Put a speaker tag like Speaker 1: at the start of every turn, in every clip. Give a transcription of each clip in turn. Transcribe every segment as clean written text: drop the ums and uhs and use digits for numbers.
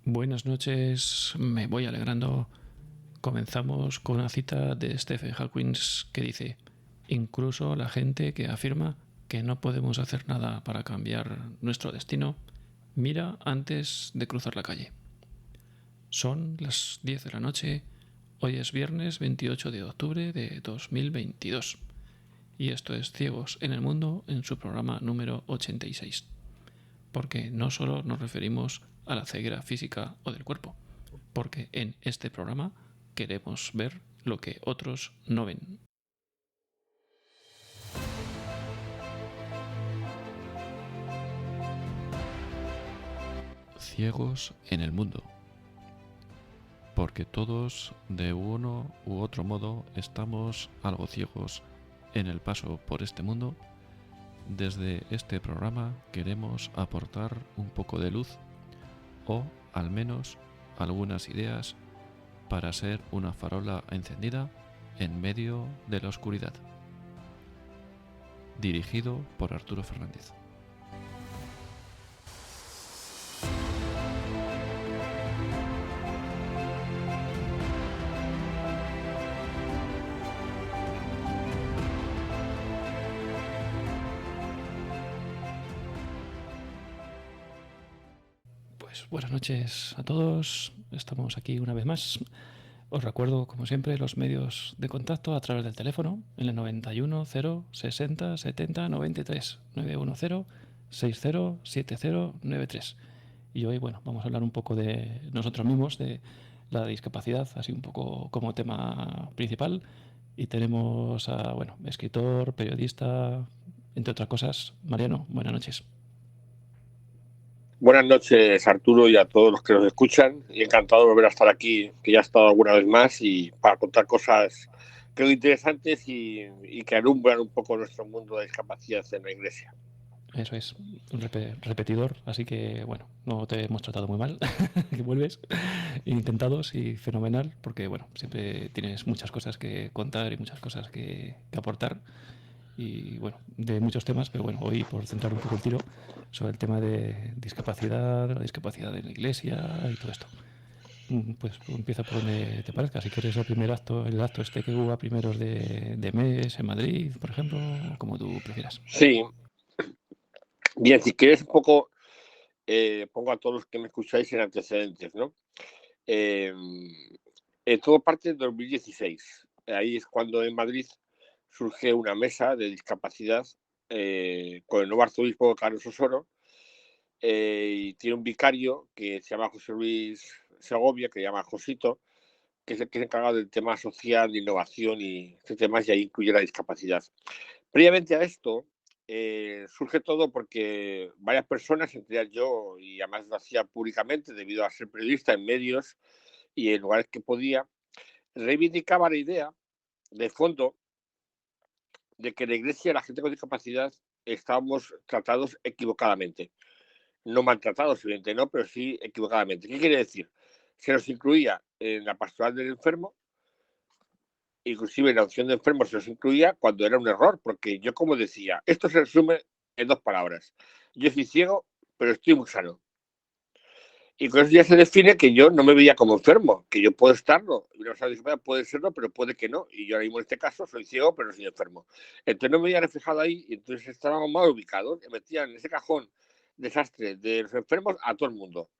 Speaker 1: Buenas noches, me voy alegrando. Comenzamos con una cita de Stephen Hawking que dice: incluso la gente que afirma que no podemos hacer nada para cambiar nuestro destino, mira antes de cruzar la calle. Son las 10 de la noche, hoy es viernes 28 de octubre de 2022 y esto es Ciegos en el Mundo en su programa número 86. Porque no solo nos referimos a la ceguera física o del cuerpo, porque en este programa queremos ver lo que otros no ven. Ciegos en el mundo. Porque todos, de uno u otro modo, estamos algo ciegos en el paso por este mundo. Desde este programa queremos aportar un poco de luz o, al menos, algunas ideas para ser una farola encendida en medio de la oscuridad. Dirigido por Arturo Fernández. Pues buenas noches a todos, estamos aquí una vez más. Os recuerdo, como siempre, los medios de contacto a través del teléfono, en el 91 0 60 70 93, 910 60 70 93. Y hoy, bueno, vamos a hablar un poco de nosotros mismos, de la discapacidad, así un poco como tema principal. Y tenemos a, bueno, escritor, periodista, entre otras cosas, Mariano. Buenas noches.
Speaker 2: Buenas noches, Arturo, y a todos los que nos escuchan. Y encantado de volver a estar aquí, que ya he estado alguna vez más, y para contar cosas creo interesantes y que alumbran un poco nuestro mundo de discapacidad en la Iglesia.
Speaker 1: Eso es, un repetidor, así que bueno, no te hemos tratado muy mal, que vuelves, intentados y fenomenal, porque bueno, siempre tienes muchas cosas que contar y muchas cosas que aportar, y bueno, de muchos temas, pero bueno, hoy por centrar un poco el tiro sobre el tema de discapacidad, la discapacidad de la Iglesia y todo esto. Pues empieza por donde te parezca. Si quieres el acto este que hubo a primeros de mes en Madrid, por ejemplo, como tú prefieras.
Speaker 2: Sí, bien, si quieres un poco, pongo a todos los que me escucháis en antecedentes, ¿no? Eh, todo parte de 2016. Ahí es cuando en Madrid surge una mesa de discapacidad con el nuevo arzobispo Carlos Osoro, y tiene un vicario que se llama José Luis Segovia, que se llama Josito, que es el que se encarga del tema social, de innovación y este tema, y ahí incluye la discapacidad. Previamente a esto, surge todo porque varias personas, entre ellas yo, y además lo hacía públicamente debido a ser periodista en medios y en lugares que podía, reivindicaba la idea de fondo de que en la Iglesia la gente con discapacidad estábamos tratados equivocadamente. No maltratados, evidentemente no, pero sí equivocadamente. ¿Qué quiere decir? Se nos incluía en la pastoral del enfermo, inclusive en la opción de enfermo se nos incluía cuando era un error, porque yo como decía, esto se resume en dos palabras. Yo soy ciego, pero estoy muy sano. Y con eso ya se define que yo no me veía como enfermo, que yo puedo estarlo. Una persona discapacidad puede serlo, pero puede que no. Y yo ahora mismo en este caso soy ciego, pero no soy enfermo. Entonces no me veía reflejado ahí, y entonces estábamos mal ubicados. Me metían en ese cajón desastre de los enfermos a todo el mundo.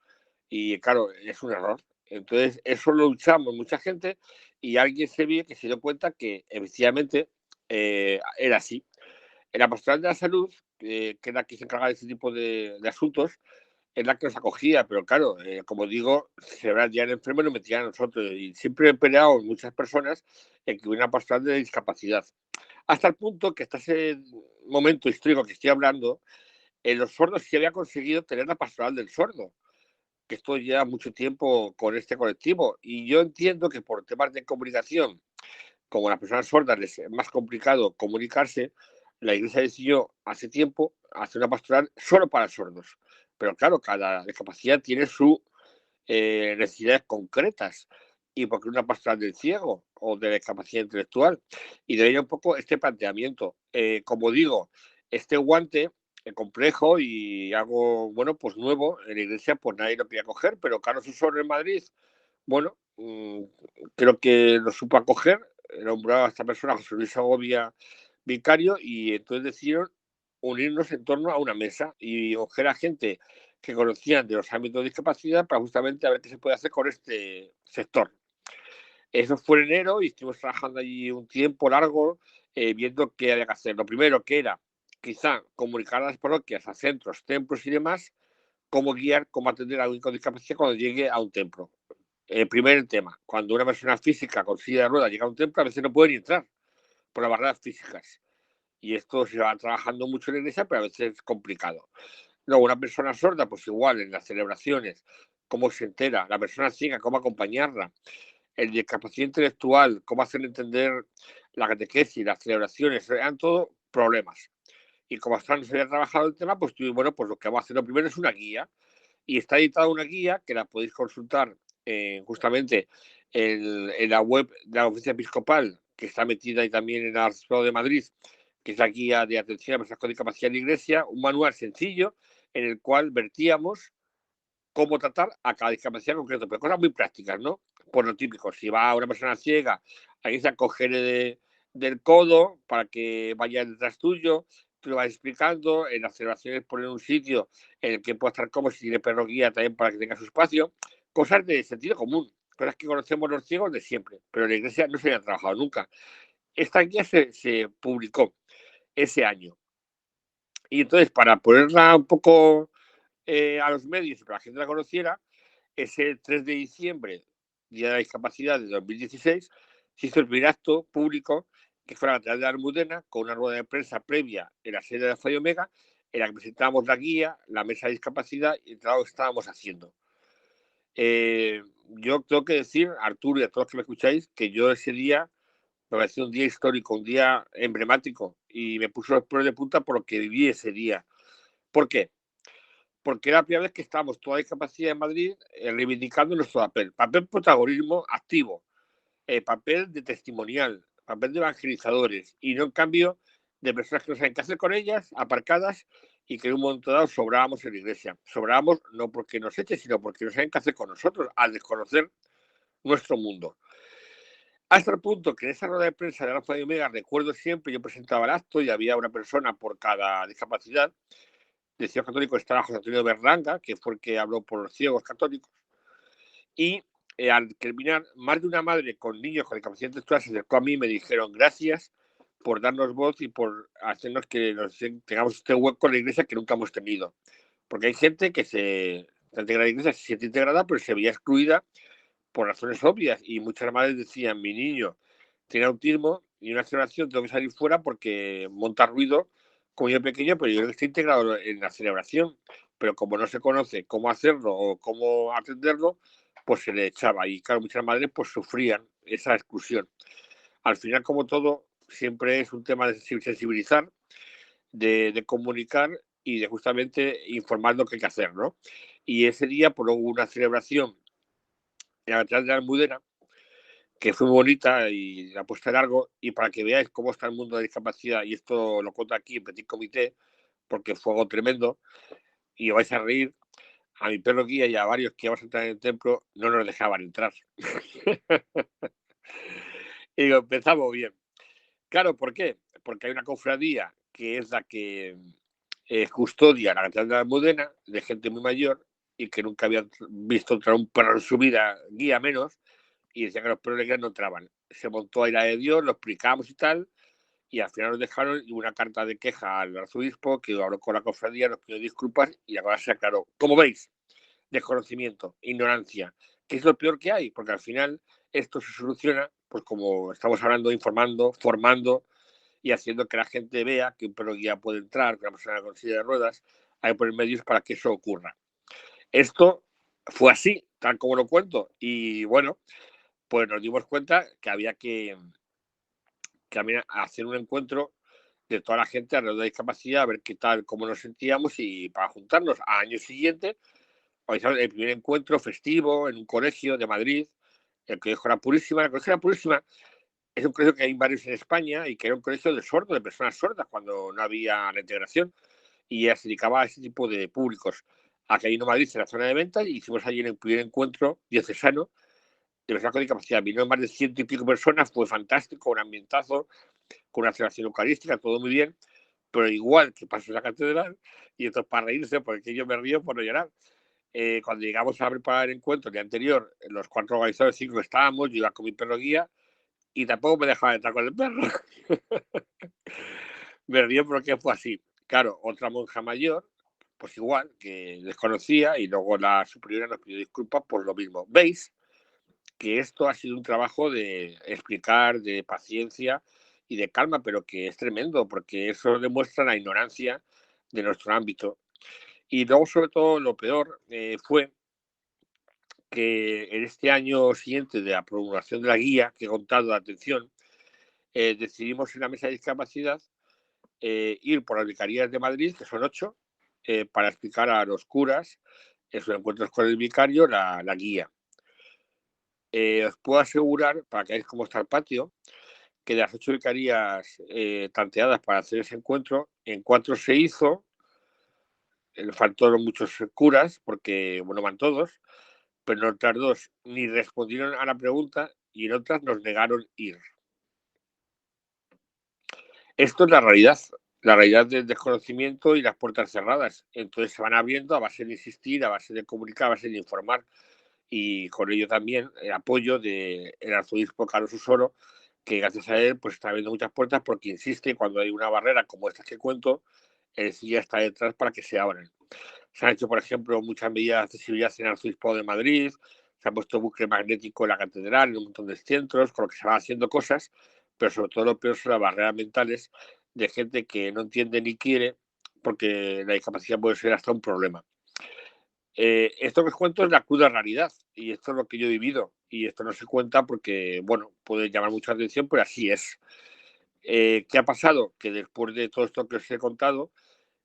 Speaker 2: Y claro, es un error. Entonces, eso lo luchamos mucha gente y alguien se vio que se dio cuenta que efectivamente era así. En la pastoral de la salud, que es la que se encarga de este tipo de asuntos, es la que nos acogía, pero claro, como digo, se verán ya el enfermo y nos metían a nosotros. Y siempre he peleado muchas personas en que hubiera una pastoral de discapacidad. Hasta el punto que hasta ese momento histórico que estoy hablando, en los sordos se había conseguido tener la pastoral del sordo, que estoy ya mucho tiempo con este colectivo, y yo entiendo que por temas de comunicación, como a las personas sordas les es más complicado comunicarse, la Iglesia decidió hace tiempo hacer una pastoral solo para sordos. Pero claro, cada discapacidad tiene sus necesidades concretas, y porque una pastoral del ciego o de la discapacidad intelectual. Y de ahí un poco este planteamiento. Como digo, este guante complejo y algo, bueno, pues nuevo en la iglesia, pues nadie lo quería coger, pero Carlos Osoro en Madrid, bueno, creo que lo supo acoger, nombraba a esta persona, José Luis Segovia, vicario, y entonces decidieron unirnos en torno a una mesa y coger a gente que conocían de los ámbitos de discapacidad para justamente a ver qué se puede hacer con este sector. Eso fue en enero y estuvimos trabajando allí un tiempo largo, viendo qué había que hacer. Lo primero que era, quizá, comunicar a las parroquias, a centros, templos y demás, cómo guiar, cómo atender a alguien con discapacidad cuando llegue a un templo. Primer tema, cuando una persona física con silla de ruedas llega a un templo, a veces no puede ni entrar por las barreras físicas. Y esto se va trabajando mucho en la iglesia, pero a veces es complicado. Luego, una persona sorda, pues igual en las celebraciones, cómo se entera, la persona ciega, cómo acompañarla, el discapacidad intelectual, cómo hacer entender la catequesis, las celebraciones, eran todos problemas. Y como hasta no se había trabajado el tema, pues bueno, pues lo que vamos a hacer lo primero es una guía. Y está editada una guía que la podéis consultar justamente en la web de la Oficina Episcopal, que está metida ahí también en el Arzobispado de Madrid, que es la guía de atención a personas con discapacidad en la Iglesia, un manual sencillo en el cual vertíamos cómo tratar a cada discapacidad concreto, pero cosas muy prácticas, ¿no? Por lo típico, si va una persona ciega, hay que cogerle del codo para que vaya detrás tuyo, tú lo vas explicando, en las celebraciones poner un sitio en el que pueda estar cómodo, si tiene perro guía también para que tenga su espacio, cosas de sentido común, cosas que conocemos los ciegos de siempre, pero en la iglesia no se había trabajado nunca. Esta guía se publicó ese año. Y entonces, para ponerla un poco a los medios y para que la gente la conociera, ese 3 de diciembre, Día de la Discapacidad de 2016, se hizo el primer acto público que fue la Catedral de la Almudena, con una rueda de prensa previa en la sede de Alfa y Omega, en la que presentábamos la guía, la mesa de discapacidad y el trabajo que estábamos haciendo. Yo tengo que decir, Arturo y a todos los que me escucháis, que yo ese día me pareció un día histórico, un día emblemático, y me puso los pelos de punta por lo que viví ese día. ¿Por qué? Porque era la primera vez que estábamos toda discapacidad en Madrid reivindicando nuestro papel protagonismo activo, papel de testimonial, papel de evangelizadores, y no en cambio de personas que no saben qué hacer con ellas, aparcadas, y que en un momento dado sobrábamos en la iglesia. Sobrábamos no porque nos eche, sino porque no saben qué hacer con nosotros, al desconocer nuestro mundo. Hasta el punto que en esa rueda de prensa de Alfa y Omega, recuerdo siempre, yo presentaba el acto y había una persona por cada discapacidad. De ciegos católicos estaba José Antonio Berlanga, que fue el que habló por los ciegos católicos. Y al terminar, más de una madre con niños con discapacidad intelectual se acercó a mí y me dijeron gracias por darnos voz y por hacernos que tengamos este hueco en la iglesia que nunca hemos tenido. Porque hay gente que se integra a la iglesia, se siente integrada, pero se veía excluida por razones obvias. Y muchas madres decían, mi niño tiene autismo y una celebración tengo que salir fuera porque monta ruido como yo pequeño, pero yo creo que está integrado en la celebración. Pero como no se conoce cómo hacerlo o cómo atenderlo, pues se le echaba. Y claro, muchas madres pues sufrían esa exclusión. Al final, como todo, siempre es un tema de sensibilizar, de comunicar y de justamente informar lo que hay que hacer, ¿no? Y ese día pues, hubo una celebración en la Catedral de la Almudena, que fue muy bonita y la puesta largo, y para que veáis cómo está el mundo de la discapacidad, y esto lo cuento aquí en Petit Comité, porque fue algo tremendo, y os vais a reír, a mi perro guía y a varios que íbamos a entrar en el templo no nos dejaban entrar. Y digo, empezamos bien. Claro, ¿por qué? Porque hay una cofradía que es la que custodia la Catedral de la Almudena, de gente muy mayor, y que nunca habían visto entrar un perro en su vida, guía menos, y decían que los perros de guía no entraban. Se montó a ira de Dios, lo explicamos y tal, y al final nos dejaron una carta de queja al arzobispo que habló con la cofradía, nos pidió disculpas y la cosa se aclaró. Como veis, desconocimiento, ignorancia, que es lo peor que hay, porque al final esto se soluciona, pues como estamos hablando, informando, formando y haciendo que la gente vea que un perro guía puede entrar, que una persona con silla de ruedas, hay que poner medios para que eso ocurra. Esto fue así, tal como lo cuento, y bueno, pues nos dimos cuenta que había que hacer un encuentro de toda la gente alrededor de la discapacidad, a ver qué tal, cómo nos sentíamos y para juntarnos al año siguiente, organizamos el primer encuentro festivo en un colegio de Madrid, el Colegio La Purísima. El Colegio La Purísima es un colegio que hay varios en España y que era un colegio de sordos, de personas sordas, cuando no había la integración. y ella se dedicaba a ese tipo de públicos. Aquí en Madrid, en la zona de ventas, y hicimos allí el primer encuentro diocesano de personas con discapacidad. Vinieron más de 100 y pico personas, fue fantástico, un ambientazo, con una celebración eucarística, todo muy bien, pero igual que pasó en la catedral, y entonces para reírse, porque yo me río por no llorar. Cuando llegamos a preparar el encuentro el día anterior, los 4 organizadores, 5 estábamos, yo iba con mi perro guía, y tampoco me dejaba entrar con el perro. Me río porque fue así. Claro, otra monja mayor, pues igual, que desconocía, y luego la superiora nos pidió disculpas por lo mismo. ¿Veis? Que esto ha sido un trabajo de explicar, de paciencia y de calma, pero que es tremendo, porque eso demuestra la ignorancia de nuestro ámbito. Y luego, sobre todo, lo peor fue que en este año siguiente de la promulgación de la guía que he contado de atención, decidimos en la mesa de discapacidad ir por las vicarías de Madrid, que son 8, para explicar a los curas en sus encuentros con el vicario la guía. Os puedo asegurar, para que veáis cómo está el patio, que de las 8 vicarías tanteadas para hacer ese encuentro, en 4 se hizo, le faltaron muchos curas, porque, bueno, van todos, pero en otras 2 ni respondieron a la pregunta y en otras nos negaron ir. Esto es la realidad del desconocimiento y las puertas cerradas. Entonces se van abriendo a base de insistir, a base de comunicar, a base de informar, y con ello también el apoyo del arzobispo Carlos Osoro, que gracias a él pues está abriendo muchas puertas, porque insiste cuando hay una barrera como esta que cuento, él sí ya está detrás para que se abran. Se han hecho, por ejemplo, muchas medidas de accesibilidad en el arzobispo de Madrid, se ha puesto bucle magnético en la catedral, en un montón de centros, con lo que se van haciendo cosas, pero sobre todo lo peor son las barreras mentales de gente que no entiende ni quiere, porque la discapacidad puede ser hasta un problema. Esto que os cuento es la cruda realidad, y esto es lo que yo he vivido, y esto no se cuenta porque, bueno, puede llamar mucha atención, pero así es. ¿Qué ha pasado? Que después de todo esto que os he contado,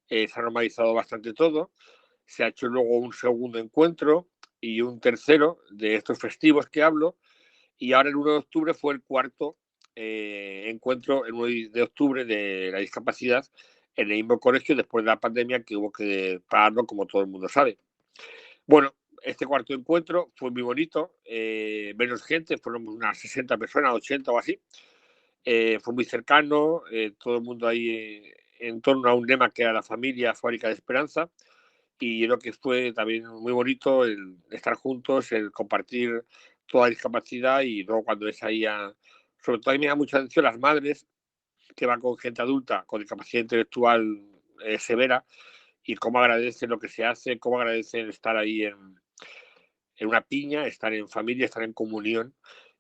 Speaker 2: se ha normalizado bastante todo, se ha hecho luego un segundo encuentro y un tercero de estos festivos que hablo, y ahora el 1 de octubre fue el cuarto encuentro, el 1 de octubre, de la discapacidad en el mismo colegio, después de la pandemia, que hubo que pararlo, como todo el mundo sabe. Bueno, este cuarto encuentro fue muy bonito, menos gente, fueron unas 60 personas, 80 o así. Fue muy cercano, todo el mundo ahí en torno a un lema que era la familia fábrica de esperanza, y yo creo que fue también muy bonito el estar juntos, el compartir toda la discapacidad, y luego cuando ves ahí sobre todo a mí me da mucha atención las madres que van con gente adulta con discapacidad intelectual severa, y cómo agradecen lo que se hace, cómo agradecen estar ahí en una piña, estar en familia, estar en comunión,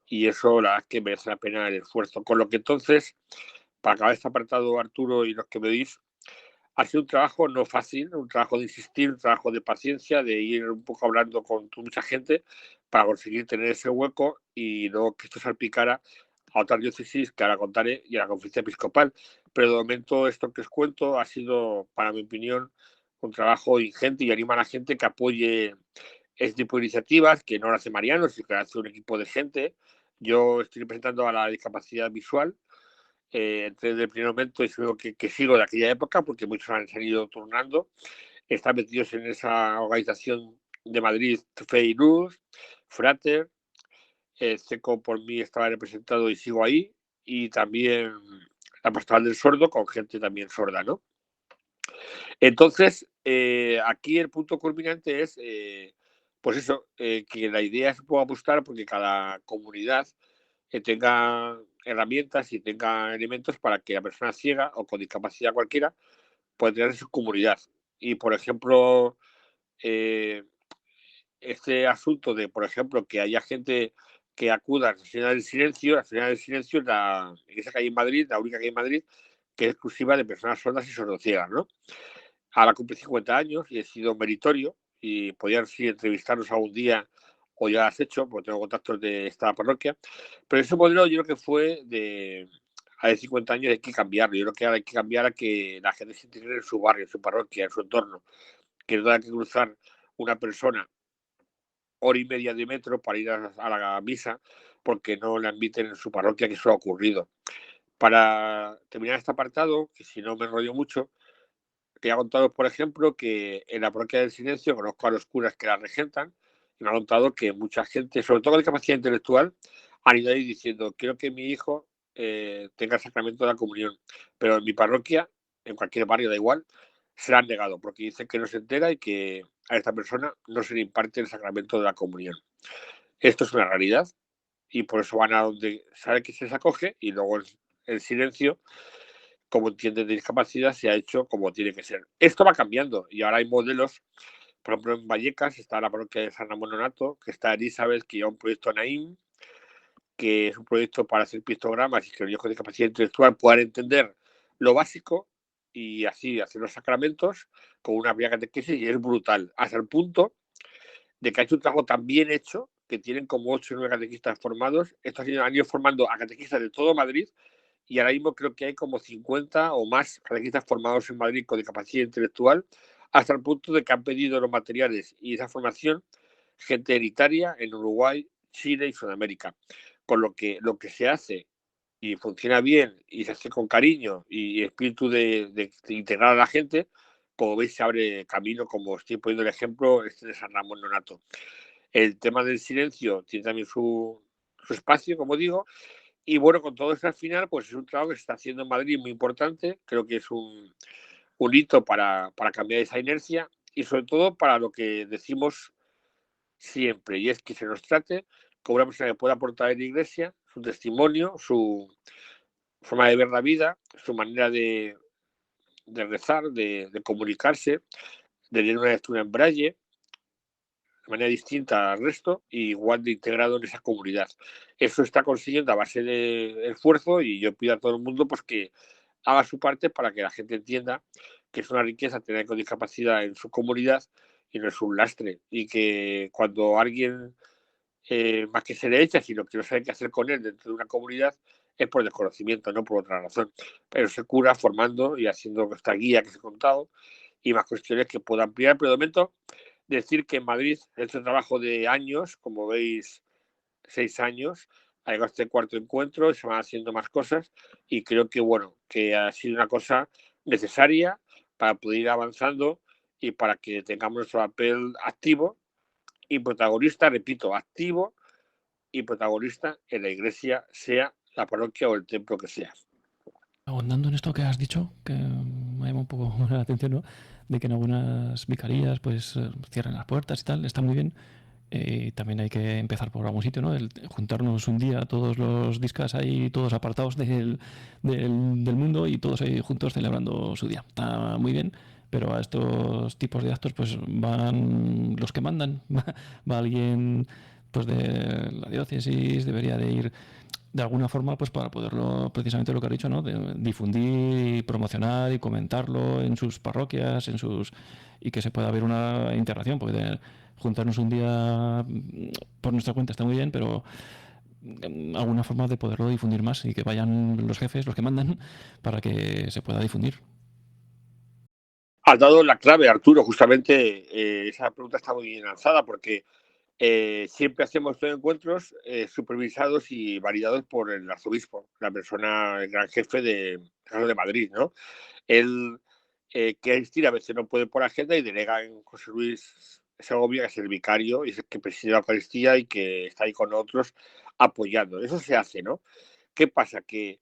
Speaker 2: y eso la verdad es que merece la pena el esfuerzo. Con lo que entonces, para acabar este apartado, Arturo, y los que me veis, ha sido un trabajo no fácil, un trabajo de insistir, un trabajo de paciencia, de ir un poco hablando con mucha gente para conseguir tener ese hueco, y luego que esto salpicara a otras diócesis que ahora contaré y a la conferencia episcopal. Pero de momento esto que os cuento ha sido, para mi opinión, un trabajo ingente, y anima a la gente que apoye este tipo de iniciativas, que no lo hace Mariano, sino que lo hace un equipo de gente. Yo estoy representando a la discapacidad visual, desde el primer momento, es algo que sigo de aquella época, porque muchos han ido turnando. Están metidos en esa organización de Madrid, Fe y Luz, Frater, Seco por mí estaba representado y sigo ahí, y también la Pastoral del Sordo, con gente también sorda, ¿no? Entonces, aquí el punto culminante es, pues eso, que la idea es pueda apostar porque cada comunidad tenga herramientas y tenga elementos para que la persona ciega o con discapacidad cualquiera pueda tener su comunidad. Y, por ejemplo, eh, este asunto de, por ejemplo, que haya gente que acuda a la Sociedad del Silencio. La Sociedad del Silencio es la iglesia que hay en Madrid, la única que hay en Madrid, que es exclusiva de personas sordas y sordociegas, ¿no? Ahora cumplí 50 años y he sido meritorio, y podían sí entrevistarnos algún día, o ya has hecho, porque tengo contactos de esta parroquia. Pero ese modelo yo creo que fue de hace 50 años, hay que cambiarlo. Yo creo que ahora hay que cambiar a que la gente se integre en su barrio, en su parroquia, en su entorno. Que no tenga que cruzar una persona 1 hora y media de metro para ir a la misa, porque no la admiten en su parroquia, que eso ha ocurrido. Para terminar este apartado, que si no me enrollo mucho, Quería contaros, por ejemplo, que en la parroquia del Silencio conozco a los curas que la regentan y me han contado que mucha gente, sobre todo con discapacidad intelectual, han ido ahí diciendo, quiero que mi hijo tenga el sacramento de la comunión, pero en mi parroquia, en cualquier barrio, da igual, se la han negado porque dicen que no se entera y que a esta persona no se le imparte el sacramento de la comunión. Esto es una realidad y por eso van a donde sabe que se les acoge y luego el silencio, como entienden de discapacidad, se ha hecho como tiene que ser. Esto va cambiando y ahora hay modelos, por ejemplo, en Vallecas está la parroquia de San Ramón Nonato, que está Elizabeth, que lleva un proyecto Naim, que es un proyecto para hacer pictogramas y que los niños con discapacidad intelectual puedan entender lo básico y así hacer los sacramentos con una primera catequesis y es brutal, hasta el punto de que ha hecho un trabajo tan bien hecho que tienen como 8 o 9 catequistas formados. Estos han ido formando a catequistas de todo Madrid y ahora mismo creo que hay como 50 o más catequistas formados en Madrid con discapacidad intelectual, hasta el punto de que han pedido los materiales y esa formación gente en Italia, en Uruguay, Chile y Sudamérica. Con lo que se hace y funciona bien y se hace con cariño y espíritu de integrar a la gente, como veis se abre camino, como estoy poniendo el ejemplo este de San Ramón Nonato. El tema del silencio tiene también su espacio, como digo, y bueno, con todo esto al final, pues es un trabajo que se está haciendo en Madrid muy importante, creo que es un hito para cambiar esa inercia y sobre todo para lo que decimos siempre, y es que se nos trate como una persona que pueda aportar en la iglesia su testimonio, su forma de ver la vida, su manera de rezar, de comunicarse, de leer una lectura en braille, de manera distinta al resto y igual de integrado en esa comunidad. Eso está consiguiendo a base de esfuerzo y yo pido a todo el mundo pues que haga su parte para que la gente entienda que es una riqueza tener con discapacidad en su comunidad y no es un lastre y que cuando alguien más que se le echa, sino que no sabe qué hacer con él dentro de una comunidad, es por desconocimiento, no por otra razón. Pero se cura formando y haciendo esta guía que os he contado y más cuestiones que puedo ampliar. Pero de momento, decir que en Madrid este trabajo de años, como veis, 6 años, ha llegado este cuarto encuentro y se van haciendo más cosas y creo que, bueno, que ha sido una cosa necesaria para poder ir avanzando y para que tengamos nuestro papel activo y protagonista, repito, activo y protagonista en la iglesia, sea la parroquia o el templo que sea.
Speaker 1: Ahondando en esto que has dicho, que me llama un poco la atención, ¿no? De que en algunas vicarías pues cierran las puertas y tal, está muy bien. También hay que empezar por algún sitio, ¿no? El juntarnos un día, todos los discas ahí, todos apartados del mundo y todos ahí juntos celebrando su día. Está muy bien, pero a estos tipos de actos pues van los que mandan. Va alguien pues de la diócesis, debería de ir de alguna forma pues para poderlo, precisamente lo que has dicho, ¿no? De difundir, promocionar y comentarlo en sus parroquias, y que se pueda ver una integración, porque juntarnos un día por nuestra cuenta está muy bien, pero alguna forma de poderlo difundir más y que vayan los jefes, los que mandan, para que se pueda difundir.
Speaker 2: Has dado la clave, Arturo, justamente esa pregunta está muy bien lanzada porque siempre hacemos estos encuentros supervisados y validados por el arzobispo, la persona, el gran jefe de Madrid, ¿no? Él quiere asistir, a veces no puede por agenda y delega en José Luis Segovia, que es el vicario y es el que preside la Eucaristía y que está ahí con otros apoyando. Eso se hace, ¿no? ¿Qué pasa? Que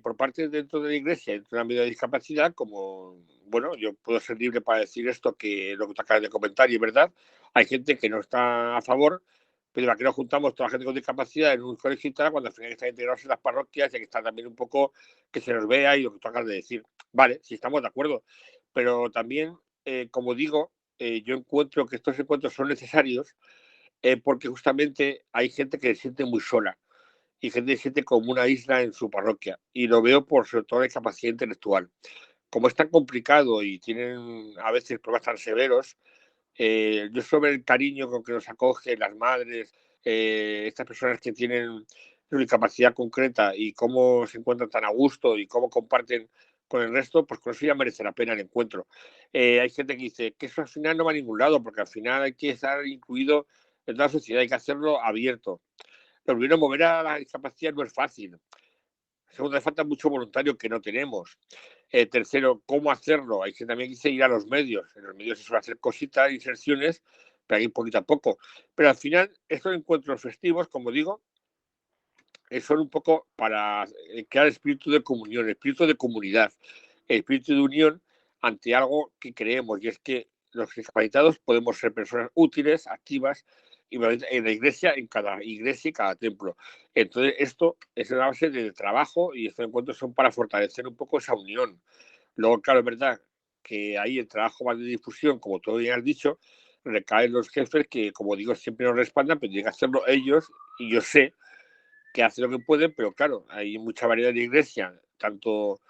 Speaker 2: por parte dentro de la iglesia, dentro del ámbito de discapacidad, como, bueno, yo puedo ser libre para decir esto, que lo que te acabas de comentar, y es verdad, hay gente que no está a favor, pero aquí nos juntamos toda la gente con discapacidad en un colegio y tal, cuando al final están integrados en las parroquias y que está también un poco que se nos vea y lo que tú acabas de decir. Vale, sí estamos de acuerdo, pero también, como digo, yo encuentro que estos encuentros son necesarios porque justamente hay gente que se siente muy sola y gente que se siente como una isla en su parroquia. Y lo veo por sobre todo la capacidad intelectual. Como es tan complicado y tienen a veces problemas tan severos, yo sobre el cariño con que nos acogen las madres, estas personas que tienen una discapacidad concreta y cómo se encuentran tan a gusto y cómo comparten con el resto, pues con eso ya merece la pena el encuentro. Hay gente que dice que eso al final no va a ningún lado, porque al final hay que estar incluido en toda la sociedad, hay que hacerlo abierto. Pero primero, mover a la discapacidad no es fácil. Segundo, hace falta mucho voluntario que no tenemos. Tercero, cómo hacerlo. Hay que también quise ir a los medios. En los medios se suele hacer cositas, inserciones, pero ahí poquito a poco. Pero al final, estos encuentros festivos, como digo, son un poco para crear espíritu de comunión, espíritu de comunidad, espíritu de unión ante algo que creemos, y es que los discapacitados podemos ser personas útiles, activas, y en la iglesia, en cada iglesia y cada templo. Entonces, esto es una base de trabajo y estos encuentros son para fortalecer un poco esa unión. Luego, claro, es verdad que ahí el trabajo más de difusión, como tú bien has dicho, recae en los jefes que, como digo, siempre nos respaldan, pero tienen que hacerlo ellos, y yo sé que hacen lo que pueden, pero claro, hay mucha variedad de iglesia, tanto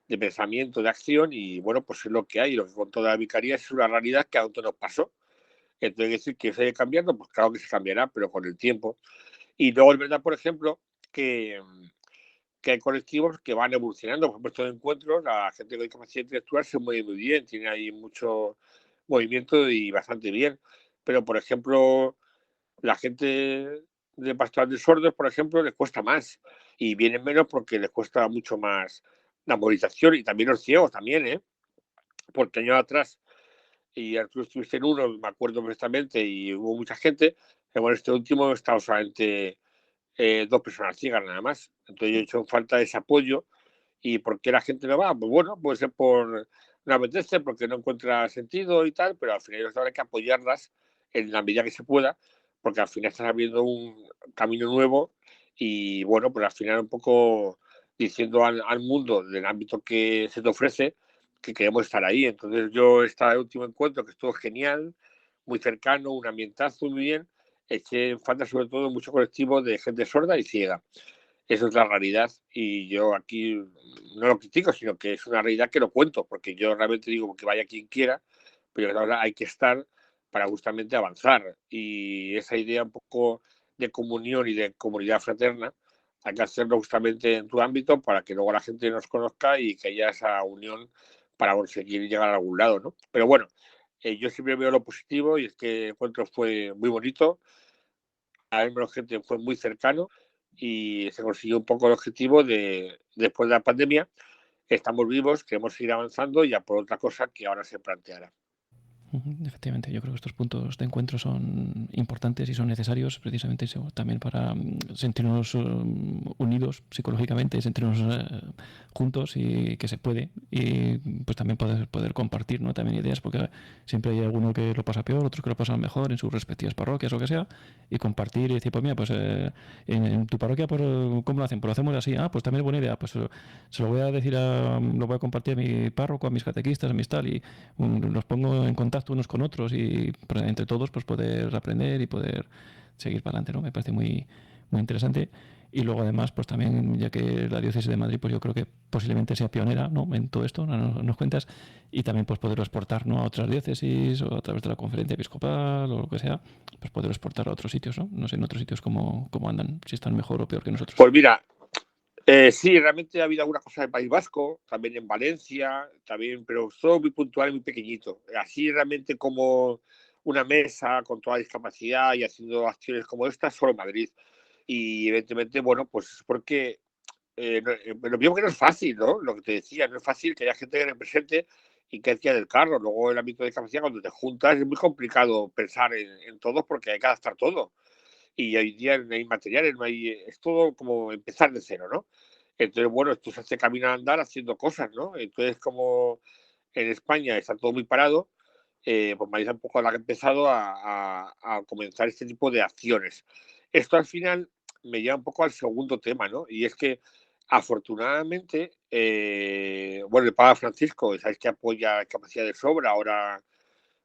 Speaker 2: de pensamiento, de acción, y bueno, pues es lo que hay, lo que con toda la vicaría es una realidad que a nosotros nos pasó. Entonces, decir que se haya cambiando, pues claro que se cambiará, pero con el tiempo. Y luego es verdad, por ejemplo, que hay colectivos que van evolucionando. Por ejemplo, estos encuentros, la gente con discapacidad intelectual se mueve muy bien, tiene ahí mucho movimiento y bastante bien. Pero, por ejemplo, la gente de pastoral de sordos, por ejemplo, les cuesta más y vienen menos porque les cuesta mucho más la movilización, y también los ciegos también, ¿eh? Porque años atrás, y tú estuviste en uno, me acuerdo perfectamente, y hubo mucha gente, pero bueno, este último he estado solamente dos personas ciegas nada más. Entonces yo he hecho falta ese apoyo. ¿Y por qué la gente no va? Pues bueno, puede ser por no apetece, porque no encuentra sentido y tal, pero al final habrá que apoyarlas en la medida que se pueda, porque al final estás abriendo un camino nuevo y bueno, pues al final un poco diciendo al mundo del ámbito que se te ofrece que queremos estar ahí. Entonces yo, este último encuentro que estuvo genial, muy cercano, un ambientazo muy bien, eché en falta sobre todo mucho colectivo de gente sorda y ciega. Eso es la realidad, y yo aquí no lo critico, sino que es una realidad que lo cuento, porque yo realmente digo que vaya quien quiera, pero ahora hay que estar para justamente avanzar. Y esa idea un poco de comunión y de comunidad fraterna hay que hacerlo justamente en tu ámbito para que luego la gente nos conozca y que haya esa unión para conseguir llegar a algún lado, ¿no? Pero bueno, yo siempre veo lo positivo, y es que el encuentro fue muy bonito, a ver, gente fue muy cercano y se consiguió un poco el objetivo de, después de la pandemia, estamos vivos, queremos seguir avanzando ya por otra cosa que ahora se planteará.
Speaker 1: Efectivamente, yo creo que estos puntos de encuentro son importantes y son necesarios precisamente eso, también para sentirnos unidos psicológicamente, sentirnos juntos y que se puede. Y pues también poder compartir, ¿no? También ideas, porque siempre hay alguno que lo pasa peor, otros que lo pasan mejor en sus respectivas parroquias o lo que sea, y compartir y decir, pues mira, pues en tu parroquia, pues, ¿cómo lo hacen? Pues lo hacemos así, pues también es buena idea, pues se lo voy a decir lo voy a compartir a mi párroco, a mis catequistas, a mis tal, y los pongo en contacto unos con otros y pues, entre todos pues poder aprender y poder seguir para adelante, ¿no? Me parece muy interesante. Y luego además, pues también, ya que la diócesis de Madrid, pues yo creo que posiblemente sea pionera, ¿no? En todo esto, nos cuentas, y también pues poderlo exportar, ¿no? A otras diócesis o a través de la conferencia episcopal o lo que sea, pues poderlo exportar a otros sitios, ¿no? No sé en otros sitios cómo andan, si están mejor o peor que nosotros.
Speaker 2: Pues mira, sí, realmente ha habido alguna cosa en el País Vasco, también en Valencia, también, pero todo muy puntual y muy pequeñito. Así realmente como una mesa con toda la discapacidad y haciendo acciones como estas, solo en Madrid. Y evidentemente, bueno, pues es porque lo mismo que no es fácil, ¿no? Lo que te decía, no es fácil que haya gente que represente y que haya del carro. Luego, el ámbito de discapacidad, cuando te juntas, es muy complicado pensar en todos, porque hay que adaptar todo. Y hoy día no hay materiales, no hay, es todo como empezar de cero, ¿no? Entonces, bueno, esto se hace camino al andar haciendo cosas, ¿no? Entonces, como en España está todo muy parado, pues Madrid un poco la que ha empezado a comenzar este tipo de acciones. Esto al final me lleva un poco al segundo tema, ¿no? Y es que afortunadamente, bueno, el Papa Francisco, sabéis que apoya capacidad de sobra, ahora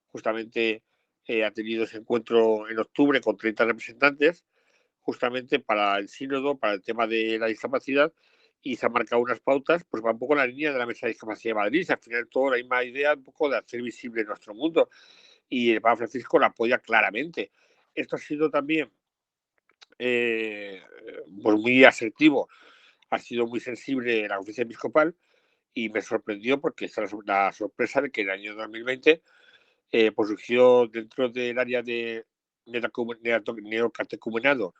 Speaker 2: justamente ha tenido ese encuentro en octubre con 30 representantes, justamente para el sínodo, para el tema de la discapacidad, y se han marcado unas pautas, pues va un poco en la línea de la Mesa de Discapacidad de Madrid. Al final, toda la misma idea, un poco de hacer visible nuestro mundo, y el Papa Francisco la apoya claramente. Esto ha sido también pues muy asertivo, ha sido muy sensible la Conferencia Episcopal, y me sorprendió porque es la sorpresa de que en el año 2020 pues surgió dentro del área de neocatecumenado,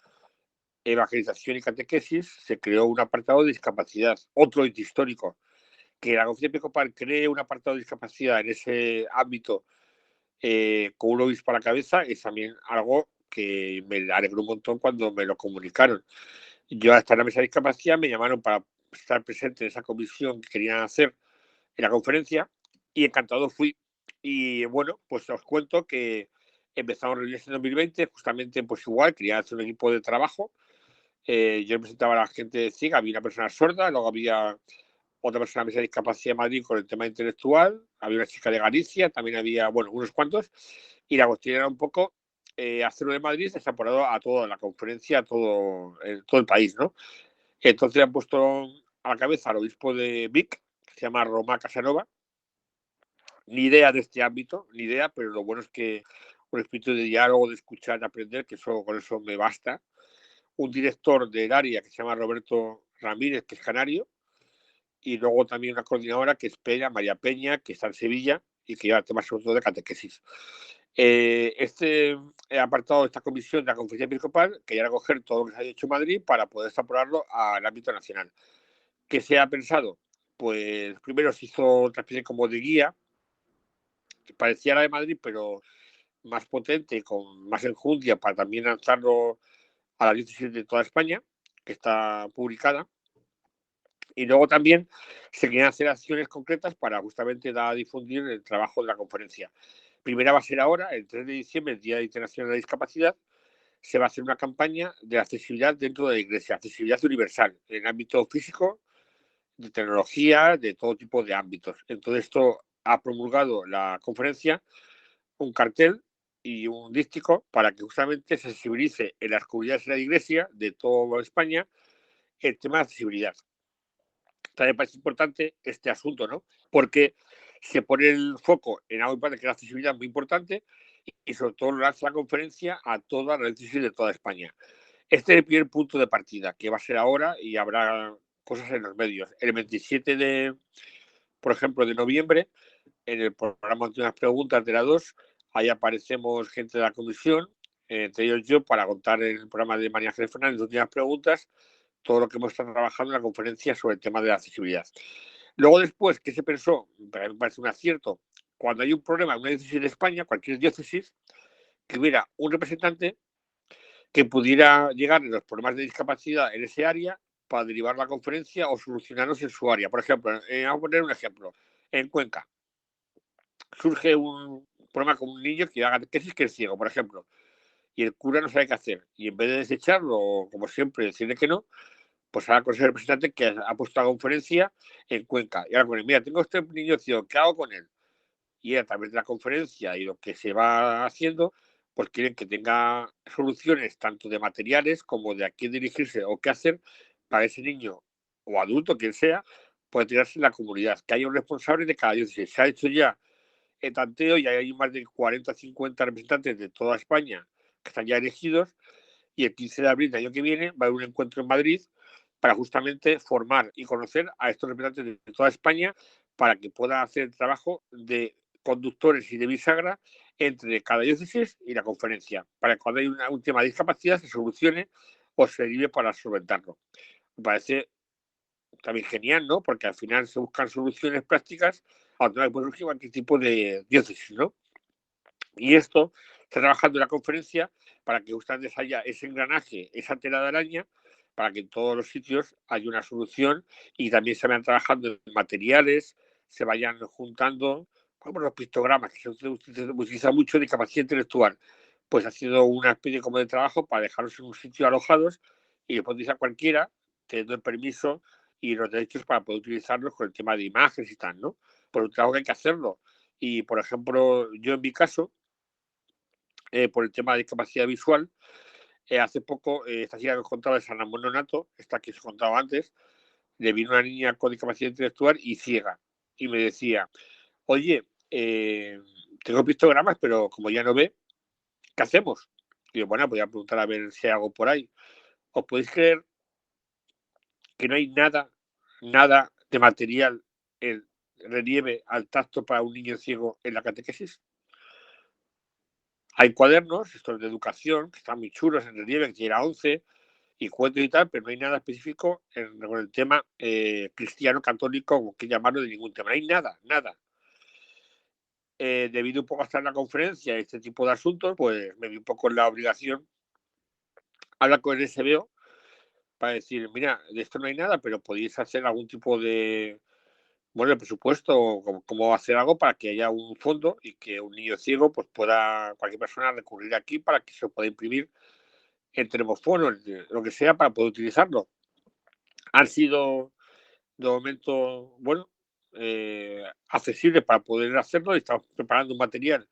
Speaker 2: evangelización y catequesis, se creó un apartado de discapacidad, otro hito histórico, Que la Conferencia Episcopal cree un apartado de discapacidad en ese ámbito con un obispo a la cabeza es también algo que me alegró un montón cuando me lo comunicaron. Yo al estar en la mesa de discapacidad me llamaron para estar presente en esa comisión que querían hacer en la conferencia y encantado fui. Y bueno, pues os cuento que empezamos reuniones en 2020, justamente pues igual, quería hacer un equipo de trabajo. Yo presentaba a la gente ciega, había una persona sorda, luego había otra persona de discapacidad de Madrid con el tema intelectual, había una chica de Galicia, también había, bueno, unos cuantos, y la cuestión era un poco hacerlo de Madrid desaporado a toda la conferencia, a todo el país, ¿no? Entonces han puesto a la cabeza al obispo de Vic, que se llama Roma Casanova. Ni idea de este ámbito, ni idea, pero lo bueno es que un espíritu de diálogo, de escuchar, de aprender, que eso, con eso me basta. Un director del área que se llama Roberto Ramírez, que es canario, y luego también una coordinadora que es María Peña, que está en Sevilla y que lleva temas sobre todo de catequesis. Este apartado de esta comisión de la Conferencia Episcopal quería recoger todo lo que se ha hecho en Madrid para poder extrapolarlo al ámbito nacional. ¿Qué se ha pensado? Pues primero se hizo otra especie como de guía, que parecía la de Madrid, pero más potente, con más enjundia, para también lanzarlo a la diócesis de toda España, que está publicada. Y luego también se quieren hacer acciones concretas para justamente dar a difundir el trabajo de la conferencia. Primera va a ser ahora, el 3 de diciembre, el Día Internacional de la Discapacidad, se va a hacer una campaña de accesibilidad dentro de la Iglesia, accesibilidad universal, en el ámbito físico, de tecnología, de todo tipo de ámbitos. Entonces esto ha promulgado la conferencia un cartel y un díptico para que justamente se sensibilice en las comunidades de la Iglesia de toda España el tema de accesibilidad. También parece importante este asunto, ¿no? Porque se pone el foco en algo importante, que es la accesibilidad muy importante, y sobre todo lo lanza la conferencia a toda la accesibilidad de toda España. Este es el primer punto de partida, que va a ser ahora y habrá cosas en los medios. El 27 por ejemplo, de noviembre, en el programa de unas preguntas de la 2, ahí aparecemos gente de la comisión, entre ellos yo, para contar en el programa de María Ángeles Fernández las últimas preguntas, todo lo que hemos estado trabajando en la conferencia sobre el tema de la accesibilidad. Luego después, ¿qué se pensó? Para mí me parece un acierto. Cuando hay un problema en una diócesis de España, cualquier diócesis, que hubiera un representante que pudiera llegar a los problemas de discapacidad en ese área para derivar la conferencia o solucionarlos en su área. Por ejemplo, vamos a poner un ejemplo. En Cuenca surge un problema con un niño que haga catequesis que es ciego, por ejemplo, y el cura no sabe qué hacer. Y en vez de desecharlo, como siempre, decirle que no, pues ahora con ese representante que ha puesto la conferencia en Cuenca. Y ahora con él, mira, tengo este niño ciego, ¿qué hago con él? Y a través de la conferencia y lo que se va haciendo, pues quieren que tenga soluciones tanto de materiales como de a quién dirigirse o qué hacer para ese niño o adulto, quien sea, pueda tirarse en la comunidad, que haya un responsable de cada diócesis. Se ha hecho ya el tanteo y hay más de 40 o 50 representantes de toda España que están ya elegidos y el 15 de abril del año que viene va a haber un encuentro en Madrid para justamente formar y conocer a estos representantes de toda España para que puedan hacer el trabajo de conductores y de bisagra entre cada diócesis y la conferencia, para que cuando hay un tema de discapacidad se solucione o se derive para solventarlo. Me parece también genial, ¿no? Porque al final se buscan soluciones prácticas a donde puede surgir cualquier tipo de diócesis, ¿no? Y esto está trabajando en la conferencia para que justamente haya ese engranaje, esa tela de araña, para que en todos los sitios haya una solución y también se vayan trabajando en materiales, se vayan juntando, como los pictogramas, que se utiliza mucho de capacidad intelectual, pues haciendo una especie como de trabajo para dejarlos en un sitio alojados y después utilizar cualquiera, teniendo el permiso y los derechos para poder utilizarlos con el tema de imágenes y tal, ¿no? Por un trabajo que hay que hacerlo. Y, por ejemplo, yo en mi caso, por el tema de discapacidad visual. Hace poco, esta chica que os contaba de San Ramón Nonato, esta que os contaba antes, le vino una niña con discapacidad intelectual y ciega. Y me decía, oye, tengo pictogramas, pero como ya no ve, ¿qué hacemos? Y yo, bueno, voy a preguntar a ver si hay algo por ahí. ¿Os podéis creer que no hay nada de material en relieve al tacto para un niño ciego en la catequesis? Hay cuadernos, estos de educación, que están muy chulos en relieve, que tiene 11, y cuentos y tal, pero no hay nada específico con el tema cristiano, católico, o que llamarlo, de ningún tema. No hay nada, nada. Debido un poco a estar en la conferencia, este tipo de asuntos, pues me vi un poco en la obligación hablar con el SBO para decir, mira, de esto no hay nada, pero podéis hacer algún tipo de, bueno, el presupuesto, o cómo hacer algo para que haya un fondo y que un niño ciego pues pueda, cualquier persona, recurrir aquí para que se pueda imprimir en termofono, lo que sea, para poder utilizarlo. Han sido, de momento, bueno, accesibles para poder hacerlo, y estamos preparando un material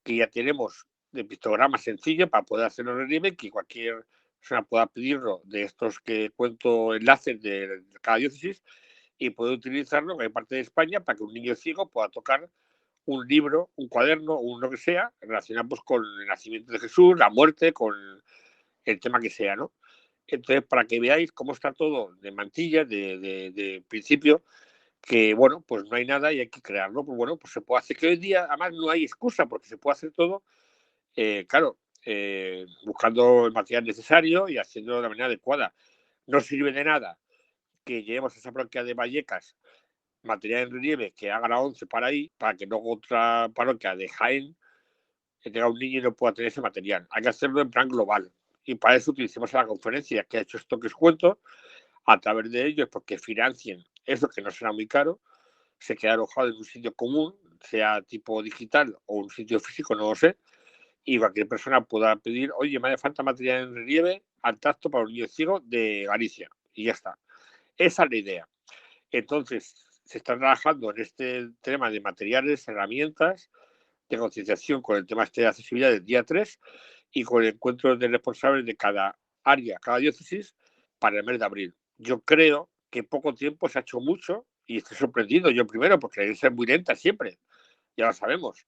Speaker 2: que ya tenemos de pictogramas sencillos para poder hacerlo en relieve, que cualquier persona pueda pedirlo, de estos que cuento enlaces de cada diócesis, y puede utilizarlo en cualquier parte de España para que un niño ciego pueda tocar un libro, un cuaderno, un lo que sea, relacionado pues con el nacimiento de Jesús, la muerte, con el tema que sea, ¿no? Entonces, para que veáis cómo está todo de mantillas, de principio, que bueno, pues no hay nada y hay que crearlo, pues bueno, pues se puede hacer, que hoy día además no hay excusa, porque se puede hacer todo, claro, buscando el material necesario y haciéndolo de la manera adecuada. No sirve de nada que llevemos a esa parroquia de Vallecas material en relieve que haga la 11 para ahí, para que luego otra parroquia de Jaén que tenga un niño y no pueda tener ese material. Hay que hacerlo en plan global. Y para eso utilicemos a la conferencia que ha hecho esto que os cuento, a través de ellos, porque financien eso, que no será muy caro, se queda alojado en un sitio común, sea tipo digital o un sitio físico, no lo sé, y cualquier persona pueda pedir, oye, me hace falta material en relieve al tacto para un niño ciego de Galicia. Y ya está. Esa es la idea. Entonces, se está trabajando en este tema de materiales, herramientas, de concienciación con el tema de accesibilidad del día 3, y con el encuentro de responsables de cada área, cada diócesis, para el mes de abril. Yo creo que en poco tiempo se ha hecho mucho, y estoy sorprendido yo primero, porque la iglesia es muy lenta siempre, ya lo sabemos,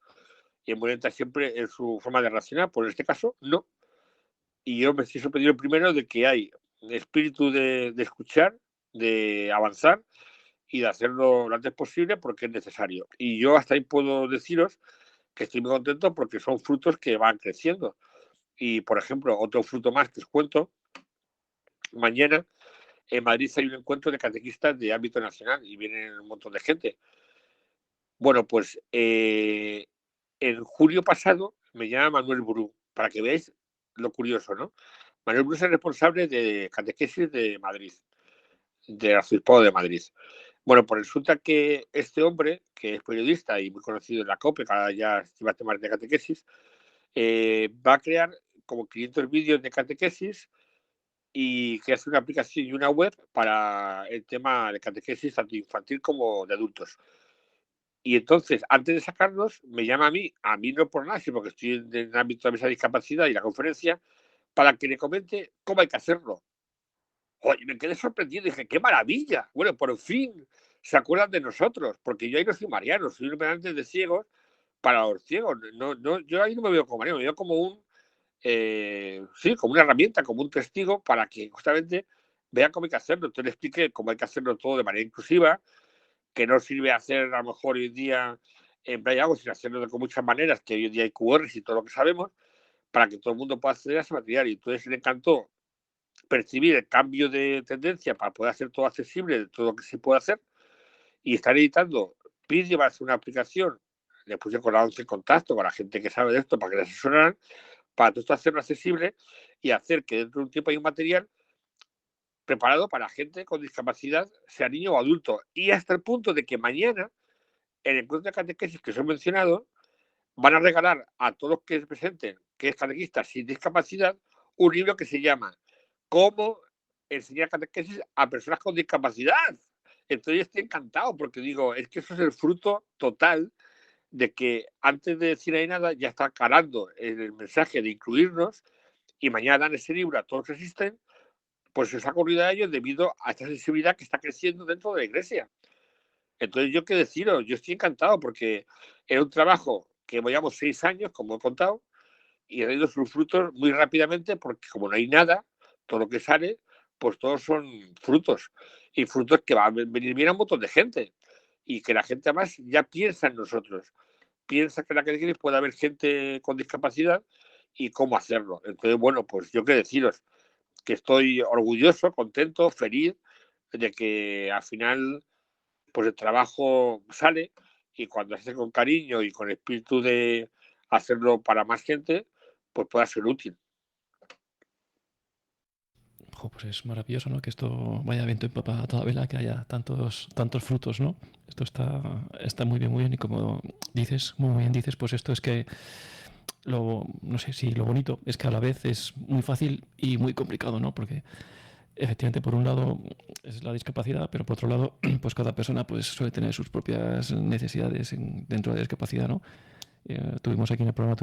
Speaker 2: y es muy lenta siempre en su forma de reaccionar, pues en este caso no. Y yo me estoy sorprendido primero de que hay espíritu de escuchar, de avanzar y de hacerlo lo antes posible, porque es necesario. Y yo hasta ahí puedo deciros que estoy muy contento, porque son frutos que van creciendo. Y, por ejemplo, otro fruto más que os cuento, mañana en Madrid hay un encuentro de catequistas de ámbito nacional y vienen un montón de gente. Bueno, pues en julio pasado me llama Manuel Bru, para que veáis lo curioso, ¿no? Manuel Bru es el responsable de catequesis de Madrid, del arzobispado de Madrid. Bueno, pues resulta que este hombre, que es periodista y muy conocido en la COPE, cada ya lleva temas de catequesis, va a crear como 500 vídeos de catequesis, y que hace una aplicación y una web para el tema de catequesis tanto infantil como de adultos. Y entonces, antes de sacarlos, me llama a mí no por nada, sino porque estoy en el ámbito de esa discapacidad y la conferencia, para que le comente cómo hay que hacerlo. Oye, me quedé sorprendido, dije, qué maravilla. Bueno, por fin se acuerdan de nosotros, porque yo ahí no soy mariano, soy un operante de ciegos para los ciegos. No, no, yo ahí no me veo como mariano, me veo como sí, como una herramienta, como un testigo, para que justamente vean cómo hay que hacerlo. Entonces le expliqué cómo hay que hacerlo todo de manera inclusiva, que no sirve hacer a lo mejor hoy día en playa algo, sino hacerlo con muchas maneras, que hoy en día hay QRs y todo lo que sabemos, para que todo el mundo pueda acceder a ese material. Y entonces le encantó percibir el cambio de tendencia para poder hacer todo accesible, de todo lo que se puede hacer, y estar editando vídeos para hacer una aplicación. Le puse con la 11 en contacto con la gente que sabe de esto para que le asesoraran, para todo esto hacerlo accesible y hacer que dentro de un tiempo hay un material preparado para gente con discapacidad, sea niño o adulto. Y hasta el punto de que mañana, en el encuentro de catequesis que os he mencionado, van a regalar a todos los que se presenten, que es catequista sin discapacidad, un libro que se llama Cómo enseñar catequesis a personas con discapacidad. Entonces yo estoy encantado, porque digo, es que eso es el fruto total de que antes de decir ahí nada ya está calando el mensaje de incluirnos, y mañana dan ese libro a todos los que existen, pues se os ha ocurrido a ellos debido a esta sensibilidad que está creciendo dentro de la iglesia. Entonces yo qué deciros, yo estoy encantado, porque era un trabajo que llevamos 6 años, como he contado, y ha ido sus frutos muy rápidamente, porque como no hay nada, todo lo que sale, pues todos son frutos, y frutos que van a venir bien a un montón de gente, y que la gente además ya piensa en nosotros, piensa que en la catequesis puede haber gente con discapacidad y cómo hacerlo. Entonces, bueno, pues yo qué deciros, que estoy orgulloso, contento, feliz de que al final pues el trabajo sale y cuando se hace con cariño y con espíritu de hacerlo para más gente, pues pueda ser útil.
Speaker 1: Pues es maravilloso, ¿no? Que esto vaya viento en popa a toda vela, que haya tantos frutos, ¿no? Esto está muy bien, y como dices, muy bien dices, pues esto es que no sé si lo bonito es que a la vez es muy fácil y muy complicado, ¿no? Porque efectivamente por un lado es la discapacidad, pero por otro lado pues cada persona pues suele tener sus propias necesidades dentro de la discapacidad, ¿no? Tuvimos aquí en el programa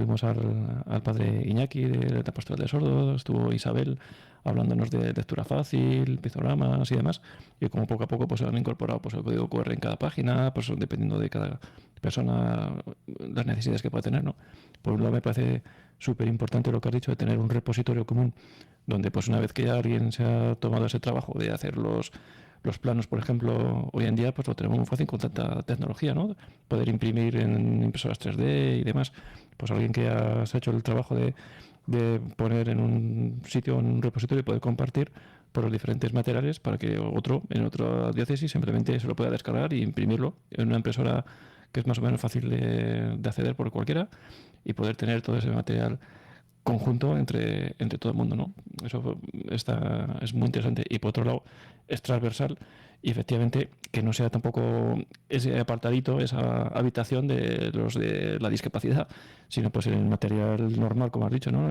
Speaker 1: al padre Iñaki de la Pastoral de Sordos, estuvo Isabel hablándonos de lectura fácil, pictogramas y demás, y como poco a poco pues se han incorporado pues el código QR en cada página, pues dependiendo de cada persona las necesidades que pueda tener, ¿no? Por un lado me parece súper importante lo que has dicho de tener un repositorio común donde pues una vez que ya alguien se ha tomado ese trabajo de hacer los planos, por ejemplo, hoy en día pues lo tenemos muy fácil con tanta tecnología, ¿no? Poder imprimir en impresoras 3D y demás. Pues alguien que ha hecho el trabajo de poner en un sitio, en un repositorio y poder compartir por los diferentes materiales para que otro, en otra diócesis, simplemente se lo pueda descargar e imprimirlo en una impresora que es más o menos fácil de acceder por cualquiera y poder tener todo ese material conjunto entre todo el mundo, ¿no? Eso es muy interesante y por otro lado es transversal y efectivamente que no sea tampoco ese apartadito, esa habitación de los de la discapacidad, sino pues en el material normal, como has dicho, ¿no?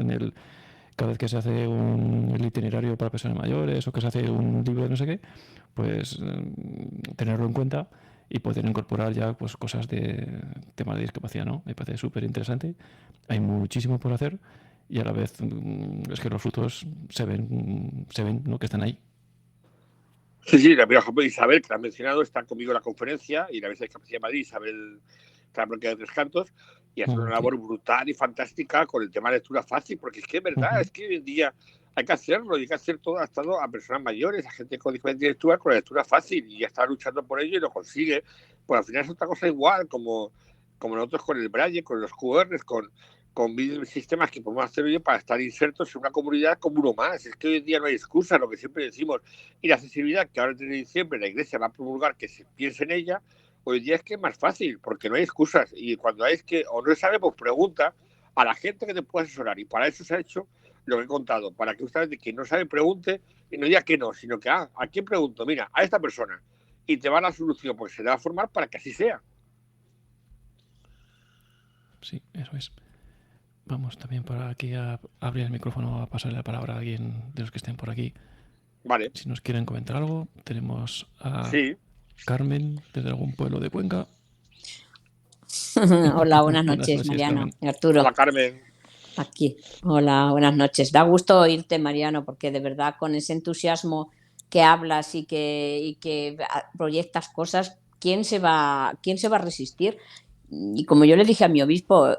Speaker 1: Cada vez que se hace el itinerario para personas mayores o que se hace un libro de no sé qué, pues tenerlo en cuenta y poder incorporar ya pues cosas de temas de discapacidad, ¿no? Me parece súper interesante. Hay muchísimo por hacer y a la vez es que los frutos se ven, ¿no? Que están ahí.
Speaker 2: Sí, por ejemplo, Isabel, que la has mencionado, está conmigo en la conferencia y la vez de Discapacidad de Madrid, Isabel está bloqueada de Tres Cantos y hace una labor brutal y fantástica con el tema de lectura fácil, porque es que es verdad, es que hoy en día hay que hacerlo y hay que hacer todo adaptado a personas mayores, a gente con diferentes lecturas, con la lectura fácil y ya está luchando por ello y lo consigue. Pues al final es otra cosa igual, como nosotros con el Braille, con los QRs, con sistemas que podemos hacer hoy para estar insertos en una comunidad como uno más. Es que hoy en día no hay excusa, lo que siempre decimos. Y la accesibilidad que ahora en diciembre la Iglesia va a promulgar que se piense en ella, hoy en día es que es más fácil, porque no hay excusas. Y cuando hay que o no sabe, pues pregunta a la gente que te pueda asesorar. Y para eso se ha hecho lo que he contado, para que usted, que no sabe, pregunte y no diga que no, sino que, ¿a quién pregunto? Mira, a esta persona. Y te va a la solución, porque se le va a formar para que así sea.
Speaker 1: Sí, eso es. Vamos también por aquí a abrir el micrófono, a pasarle la palabra a alguien de los que estén por aquí.
Speaker 2: Vale.
Speaker 1: Si nos quieren comentar algo, tenemos a
Speaker 2: Sí.
Speaker 1: Carmen desde algún pueblo de Cuenca.
Speaker 3: Hola, buenas noches, Mariano
Speaker 1: Carmen.
Speaker 3: y Arturo.
Speaker 2: Hola, Carmen.
Speaker 3: Aquí. Hola, buenas noches. Da gusto oírte, Mariano, porque de verdad con ese entusiasmo que hablas y que proyectas cosas, ¿quién se va a resistir? Y como yo le dije a mi obispo,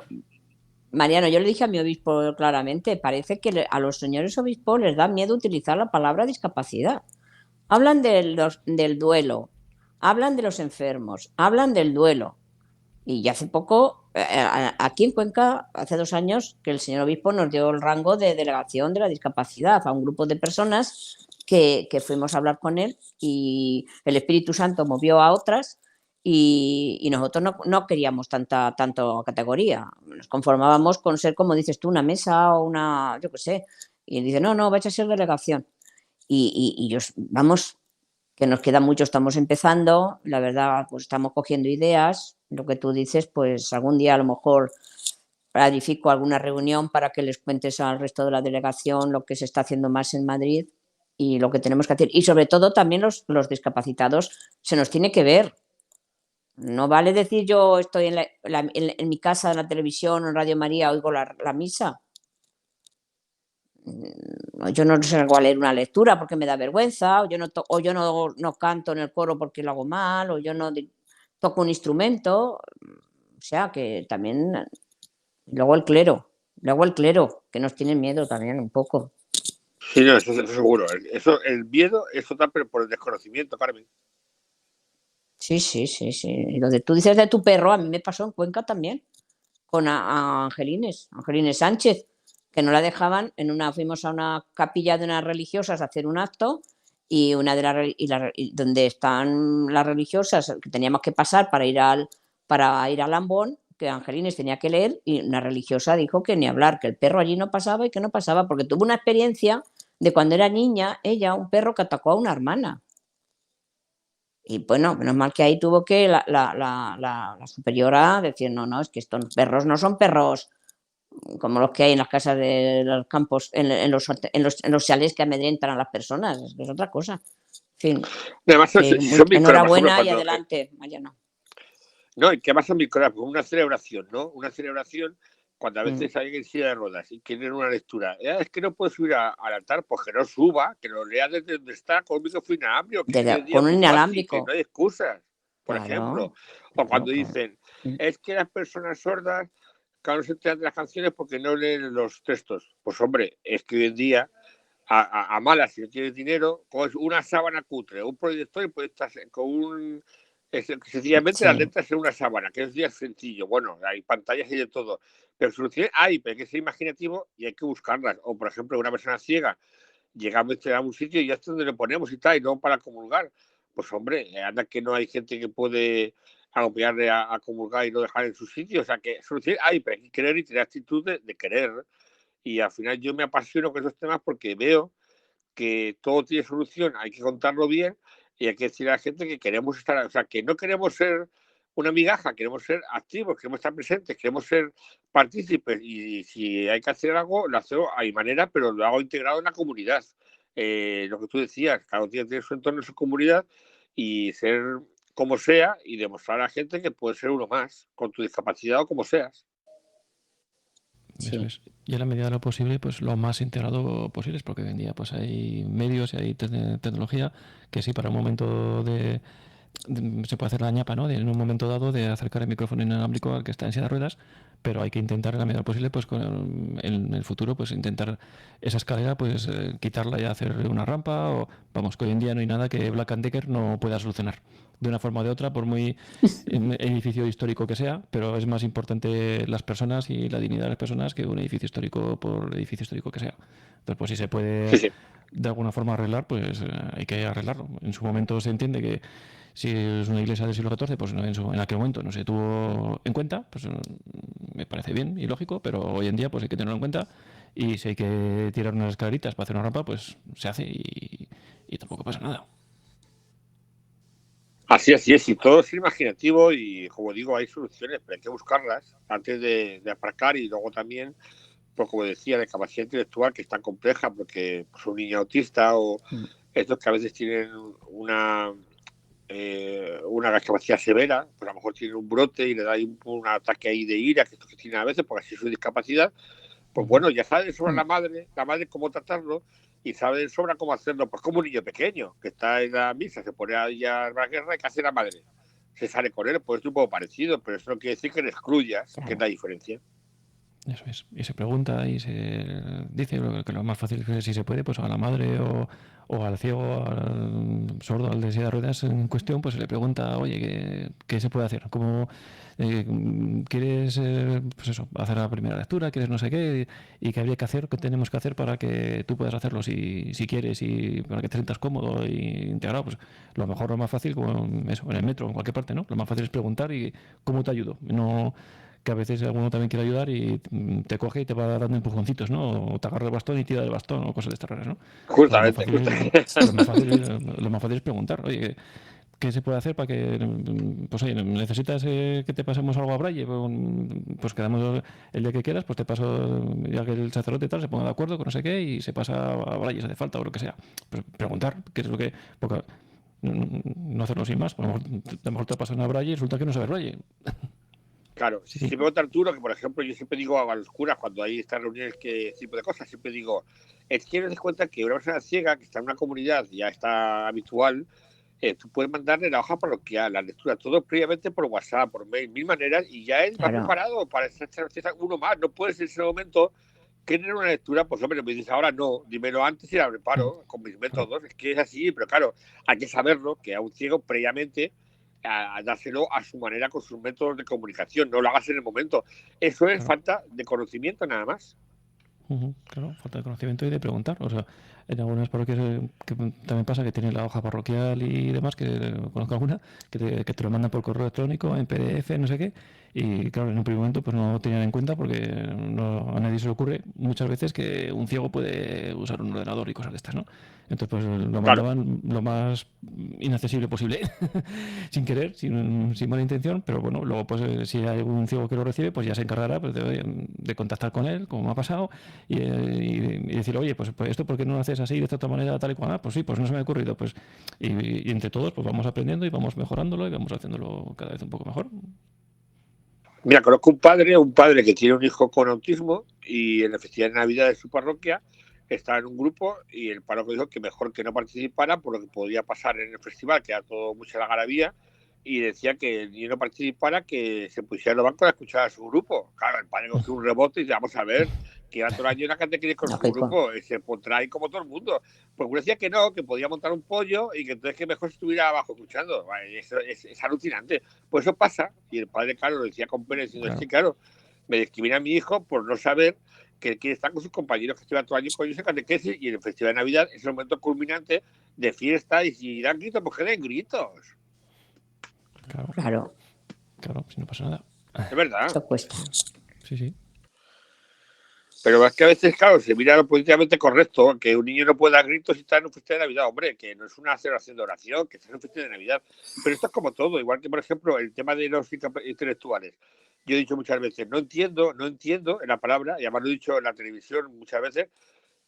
Speaker 3: Mariano, yo le dije a mi obispo claramente, parece que a los señores obispos les da miedo utilizar la palabra discapacidad. Hablan del duelo, hablan de los enfermos, hablan del duelo. Y ya hace poco, aquí en Cuenca, hace 2 años, que el señor obispo nos dio el rango de delegación de la discapacidad a un grupo de personas que fuimos a hablar con él y el Espíritu Santo movió a otras y nosotros no queríamos tanta categoría. Nos conformábamos con ser, como dices tú, una mesa o una, yo qué sé. Y dice, no, vais a ser delegación. Y yo, vamos, que nos queda mucho, estamos empezando, la verdad, pues estamos cogiendo ideas, lo que tú dices, pues algún día a lo mejor planifico alguna reunión para que les cuentes al resto de la delegación lo que se está haciendo más en Madrid y lo que tenemos que hacer. Y sobre todo también los discapacitados se nos tiene que ver. No vale decir yo estoy en mi casa, en la televisión, en Radio María, oigo la misa. Yo no salgo a leer una lectura porque me da vergüenza, o yo no canto en el coro porque lo hago mal, o yo no toco un instrumento. O sea que también, luego el clero, que nos tiene miedo también un poco.
Speaker 2: Sí, no, eso seguro. El miedo es total, pero por el desconocimiento, Carmen.
Speaker 3: Sí. Y lo de tú dices de tu perro, a mí me pasó en Cuenca también, con a Angelines Sánchez. que no la dejaban. Fuimos a una capilla de unas religiosas a hacer un acto y donde están las religiosas que teníamos que pasar para ir al ambón, que Angelines tenía que leer, y una religiosa dijo que ni hablar, que el perro allí no pasaba y que no pasaba, porque tuvo una experiencia de cuando era niña, un perro que atacó a una hermana. Y bueno, menos mal que ahí tuvo que la superiora decir, no, es que estos perros no son perros como los que hay en las casas de los campos, en los chalés que amedrentan a las personas, es otra cosa. En fin,
Speaker 2: Además, si son micro, por ejemplo,
Speaker 3: enhorabuena y adelante, Mariano.
Speaker 2: No, y que vas a micro, una celebración, ¿no? Una celebración cuando a veces hay en silla de ruedas y quieren una lectura. Es que no puedes subir al altar, pues que no suba, que lo lea desde donde está con un micrófono inalámbrico, que es día
Speaker 3: Con un
Speaker 2: muy fácil, que
Speaker 3: inalámbrico.
Speaker 2: no hay excusas, por
Speaker 3: Claro,
Speaker 2: ejemplo. O cuando dicen, es que las personas sordas que no se enteran de las canciones porque no leen los textos. Pues hombre, es que hoy en día, a malas, si no tienes dinero, coges una sábana cutre, un proyector y proyectas con un... sencillamente las letras en una sábana, que es sencillo. Bueno, hay pantallas y de todo. Pero soluciones hay, pero hay que ser imaginativo y hay que buscarlas. O, por ejemplo, una persona ciega, llegamos a un sitio y ya está donde le ponemos y tal, y no para comulgar. Pues hombre, anda que no hay gente que puede agobiarle a comulgar y no dejar en su sitio. O sea, que soluciones hay, pero hay que querer y tener actitud de querer. Y al final yo me apasiono con esos temas porque veo que todo tiene solución, hay que contarlo bien y hay que decir a la gente que queremos estar, o sea, que no queremos ser una migaja, queremos ser activos, queremos estar presentes, queremos ser partícipes y si hay que hacer algo, lo hago a mi manera, pero lo hago integrado en la comunidad. Lo que tú decías, cada uno tiene su entorno, su comunidad y ser como sea y demostrar a la gente que puedes ser uno más, con tu discapacidad o como seas.
Speaker 1: Eso es. Y a la medida de lo posible, pues lo más integrado posible, porque hoy en día pues hay medios y hay tecnología que sí, para un momento se puede hacer la ñapa, ¿no? En un momento dado de acercar el micrófono inalámbrico al que está en silla de ruedas, pero hay que intentar en la medida de lo posible, pues en el futuro, pues intentar esa escalera, pues quitarla y hacer una rampa, o vamos, que hoy en día no hay nada que Black & Decker no pueda solucionar de una forma o de otra, por muy edificio histórico que sea, pero es más importante las personas y la dignidad de las personas que un edificio histórico por edificio histórico que sea. Entonces, pues si se puede de alguna forma arreglar, pues hay que arreglarlo. En su momento se entiende que si es una iglesia del siglo XIV, pues en aquel momento no se tuvo en cuenta, pues me parece bien y lógico, pero hoy en día pues hay que tenerlo en cuenta y si hay que tirar unas escaleritas para hacer una rampa, pues se hace y tampoco pasa nada.
Speaker 2: Así es, y todo es imaginativo y como digo, hay soluciones, pero hay que buscarlas antes de aparcar y luego también, pues como decía, la capacidad intelectual que es tan compleja porque pues, un niño autista o estos que a veces tienen una discapacidad severa, pues a lo mejor tienen un brote y le da un ataque ahí de ira, que es lo que tienen a veces, porque así es su discapacidad, pues bueno, ya sabe de sobra la madre cómo tratarlo y sabe de sobra cómo hacerlo, pues como un niño pequeño que está en la misa, se pone ahí a la guerra y ¿qué hace la madre? Se sale con él, pues es un poco parecido, pero eso no quiere decir que le excluyas, que es la diferencia.
Speaker 1: Eso es. Y se pregunta y se dice que lo más fácil es que si se puede, pues a la madre o al ciego, al sordo, al de silla de ruedas en cuestión, pues se le pregunta, oye, ¿qué se puede hacer? ¿Cómo quieres pues eso, hacer la primera lectura? ¿Quieres no sé qué? ¿Y qué habría que hacer? ¿Qué tenemos que hacer para que tú puedas hacerlo si quieres y para que te sientas cómodo e integrado? Pues lo mejor, lo más fácil, como eso, en el metro o en cualquier parte, ¿no? Lo más fácil es preguntar y ¿cómo te ayudo? No que a veces alguno también quiere ayudar y te coge y te va dando empujoncitos, ¿no? O te agarra el bastón y tira del bastón o cosas de estas raras, ¿no?
Speaker 2: Justamente.
Speaker 1: Lo más fácil es preguntar, oye, ¿qué se puede hacer para que, pues oye, necesitas que te pasemos algo a Braille? Pues quedamos el día que quieras, pues te paso, ya que el sacerdote y tal se ponga de acuerdo con no sé qué y se pasa a Braille si hace falta o lo que sea. Pues preguntar, qué es lo que... Porque no hacerlo sin más, a lo mejor te pasan a Braille y resulta que no sabes Braille.
Speaker 2: Claro, si me pregunta Arturo, que por ejemplo yo siempre digo a los curas cuando hay estas reuniones, que tipo de cosas, siempre digo, es que nos des cuenta que una persona ciega que está en una comunidad ya está habitual, tú puedes mandarle la hoja parroquial, la lectura, todo previamente por WhatsApp, por mail, mil maneras, y ya él va preparado para echar uno más. No puedes en ese momento querer una lectura, pues hombre, me dices ahora no, dímelo antes y la preparo con mis métodos. Es que es así, pero claro, hay que saberlo, que a un ciego previamente a dárselo a su manera con sus métodos de comunicación, no lo hagas en el momento. Eso es falta de conocimiento nada más.
Speaker 1: Claro, falta de conocimiento y de preguntar. O sea, en algunas parroquias que también pasa que tienen la hoja parroquial y demás, que conozco alguna, que te lo mandan por correo electrónico, en PDF, no sé qué. Y claro, en un primer momento pues no tenían en cuenta porque a nadie se le ocurre muchas veces que un ciego puede usar un ordenador y cosas de estas, ¿no? Entonces pues lo
Speaker 2: Claro.
Speaker 1: mandaban lo más inaccesible posible, sin querer, sin mala intención, pero bueno, luego pues si hay algún ciego que lo recibe, pues ya se encargará pues, de contactar con él, como me ha pasado, y decir, oye, pues esto, ¿por qué no lo haces así, de esta otra manera, tal y cual? Ah, pues sí, pues no se me ha ocurrido. Pues, y entre todos pues vamos aprendiendo y vamos mejorándolo y vamos haciéndolo cada vez un poco mejor.
Speaker 2: Mira, conozco un padre que tiene un hijo con autismo y en la festividad de Navidad de su parroquia estaba en un grupo y el párroco dijo que mejor que no participara por lo que podía pasar en el festival, que era todo mucha algarabía, y decía que el niño no participara, que se pusiera en los bancos a escuchar a su grupo. Claro, el padre cogió un rebote y dice, vamos a ver, que va todo el año en la catequesis con su grupo, y se pondrá ahí como todo el mundo. Pues uno decía que no, que podía montar un pollo y que entonces que mejor estuviera abajo escuchando. Vale, eso es alucinante. Pues eso pasa, y el padre, claro, lo decía con pena, diciendo, es que claro, me discrimina a mi hijo por no saber que él quiere estar con sus compañeros que estudian todo el año con ellos en catequesis, y en el Festival de Navidad es el momento culminante de fiesta, y si dan gritos, pues que den gritos.
Speaker 3: Claro.
Speaker 1: Claro, si no pasa nada.
Speaker 2: Es verdad.
Speaker 3: Eso cuesta.
Speaker 1: Sí.
Speaker 2: Pero es que a veces, claro, se mira lo políticamente correcto, que un niño no pueda dar gritos si está en un festival de Navidad. Hombre, que no es una celebración de oración, que está en un festival de Navidad. Pero esto es como todo, igual que, por ejemplo, el tema de los intelectuales. Yo he dicho muchas veces, no entiendo en la palabra, y además lo he dicho en la televisión muchas veces,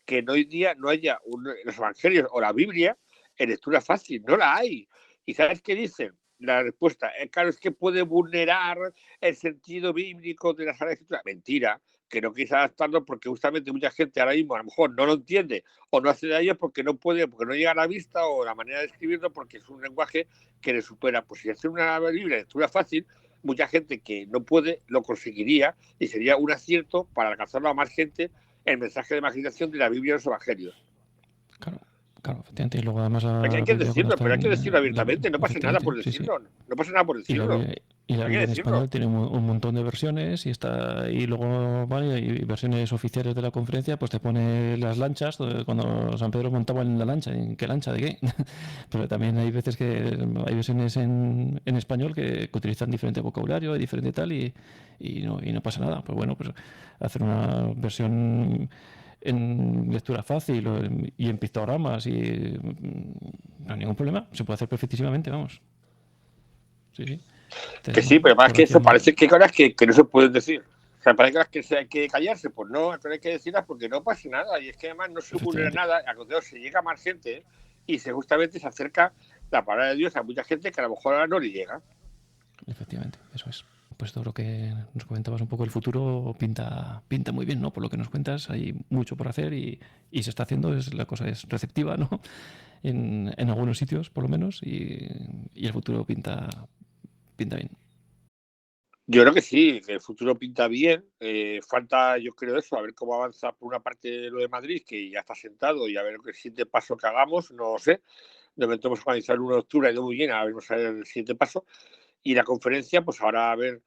Speaker 2: que hoy día no haya los evangelios o la Biblia en lectura fácil. No la hay. ¿Y sabes qué dicen? La respuesta es, claro, es que puede vulnerar el sentido bíblico de la Sagrada Escritura. Mentira, que no quise adaptarlo porque justamente mucha gente ahora mismo a lo mejor no lo entiende o no hace de ello porque no puede, porque no llega a la vista o la manera de escribirlo porque es un lenguaje que le supera. Pues si hace una Biblia de lectura fácil, mucha gente que no puede lo conseguiría y sería un acierto para alcanzarlo a más gente el mensaje de evangelización de la Biblia y los evangelios.
Speaker 1: Claro, efectivamente. Y luego además
Speaker 2: Hay que decirlo, pero hay que decirlo abiertamente. No pasa nada por decirlo.
Speaker 1: Sí.
Speaker 2: No pasa nada por decirlo.
Speaker 1: Y la Biblia en español tiene un montón de versiones y luego vale, y versiones oficiales de la conferencia, pues te pone las lanchas, cuando San Pedro montaba en la lancha, ¿en qué lancha? ¿De qué? Pero también hay veces que hay versiones en español que utilizan diferente vocabulario y diferente tal y no pasa nada. Pues bueno, pues hacer una versión en lectura fácil y en pictogramas y no hay ningún problema, se puede hacer perfectísimamente, vamos. Sí.
Speaker 2: Que sí, pero es que eso parece que hay cosas que no se pueden decir. O sea, parece que hay que callarse, pues no, hay que decirlas porque no pasa nada. Y es que además no se vulnera nada, al contrario, se llega a más gente y justamente se acerca la palabra de Dios a mucha gente que a lo mejor ahora no le llega.
Speaker 1: Efectivamente, eso es. Pues todo lo que nos comentabas un poco, el futuro pinta muy bien, ¿no? Por lo que nos cuentas, hay mucho por hacer y se está haciendo, la cosa es receptiva, ¿no? En algunos sitios, por lo menos, y el futuro pinta bien.
Speaker 2: Yo creo que sí, que el futuro pinta bien. Falta, yo creo eso, a ver cómo avanza por una parte lo de Madrid, que ya está sentado, y a ver el siguiente paso que hagamos, no sé. De momento hemos organizado el 1 de octubre, ha ido muy bien, a ver, vamos a ver el siguiente paso. Y la conferencia, pues ahora a ver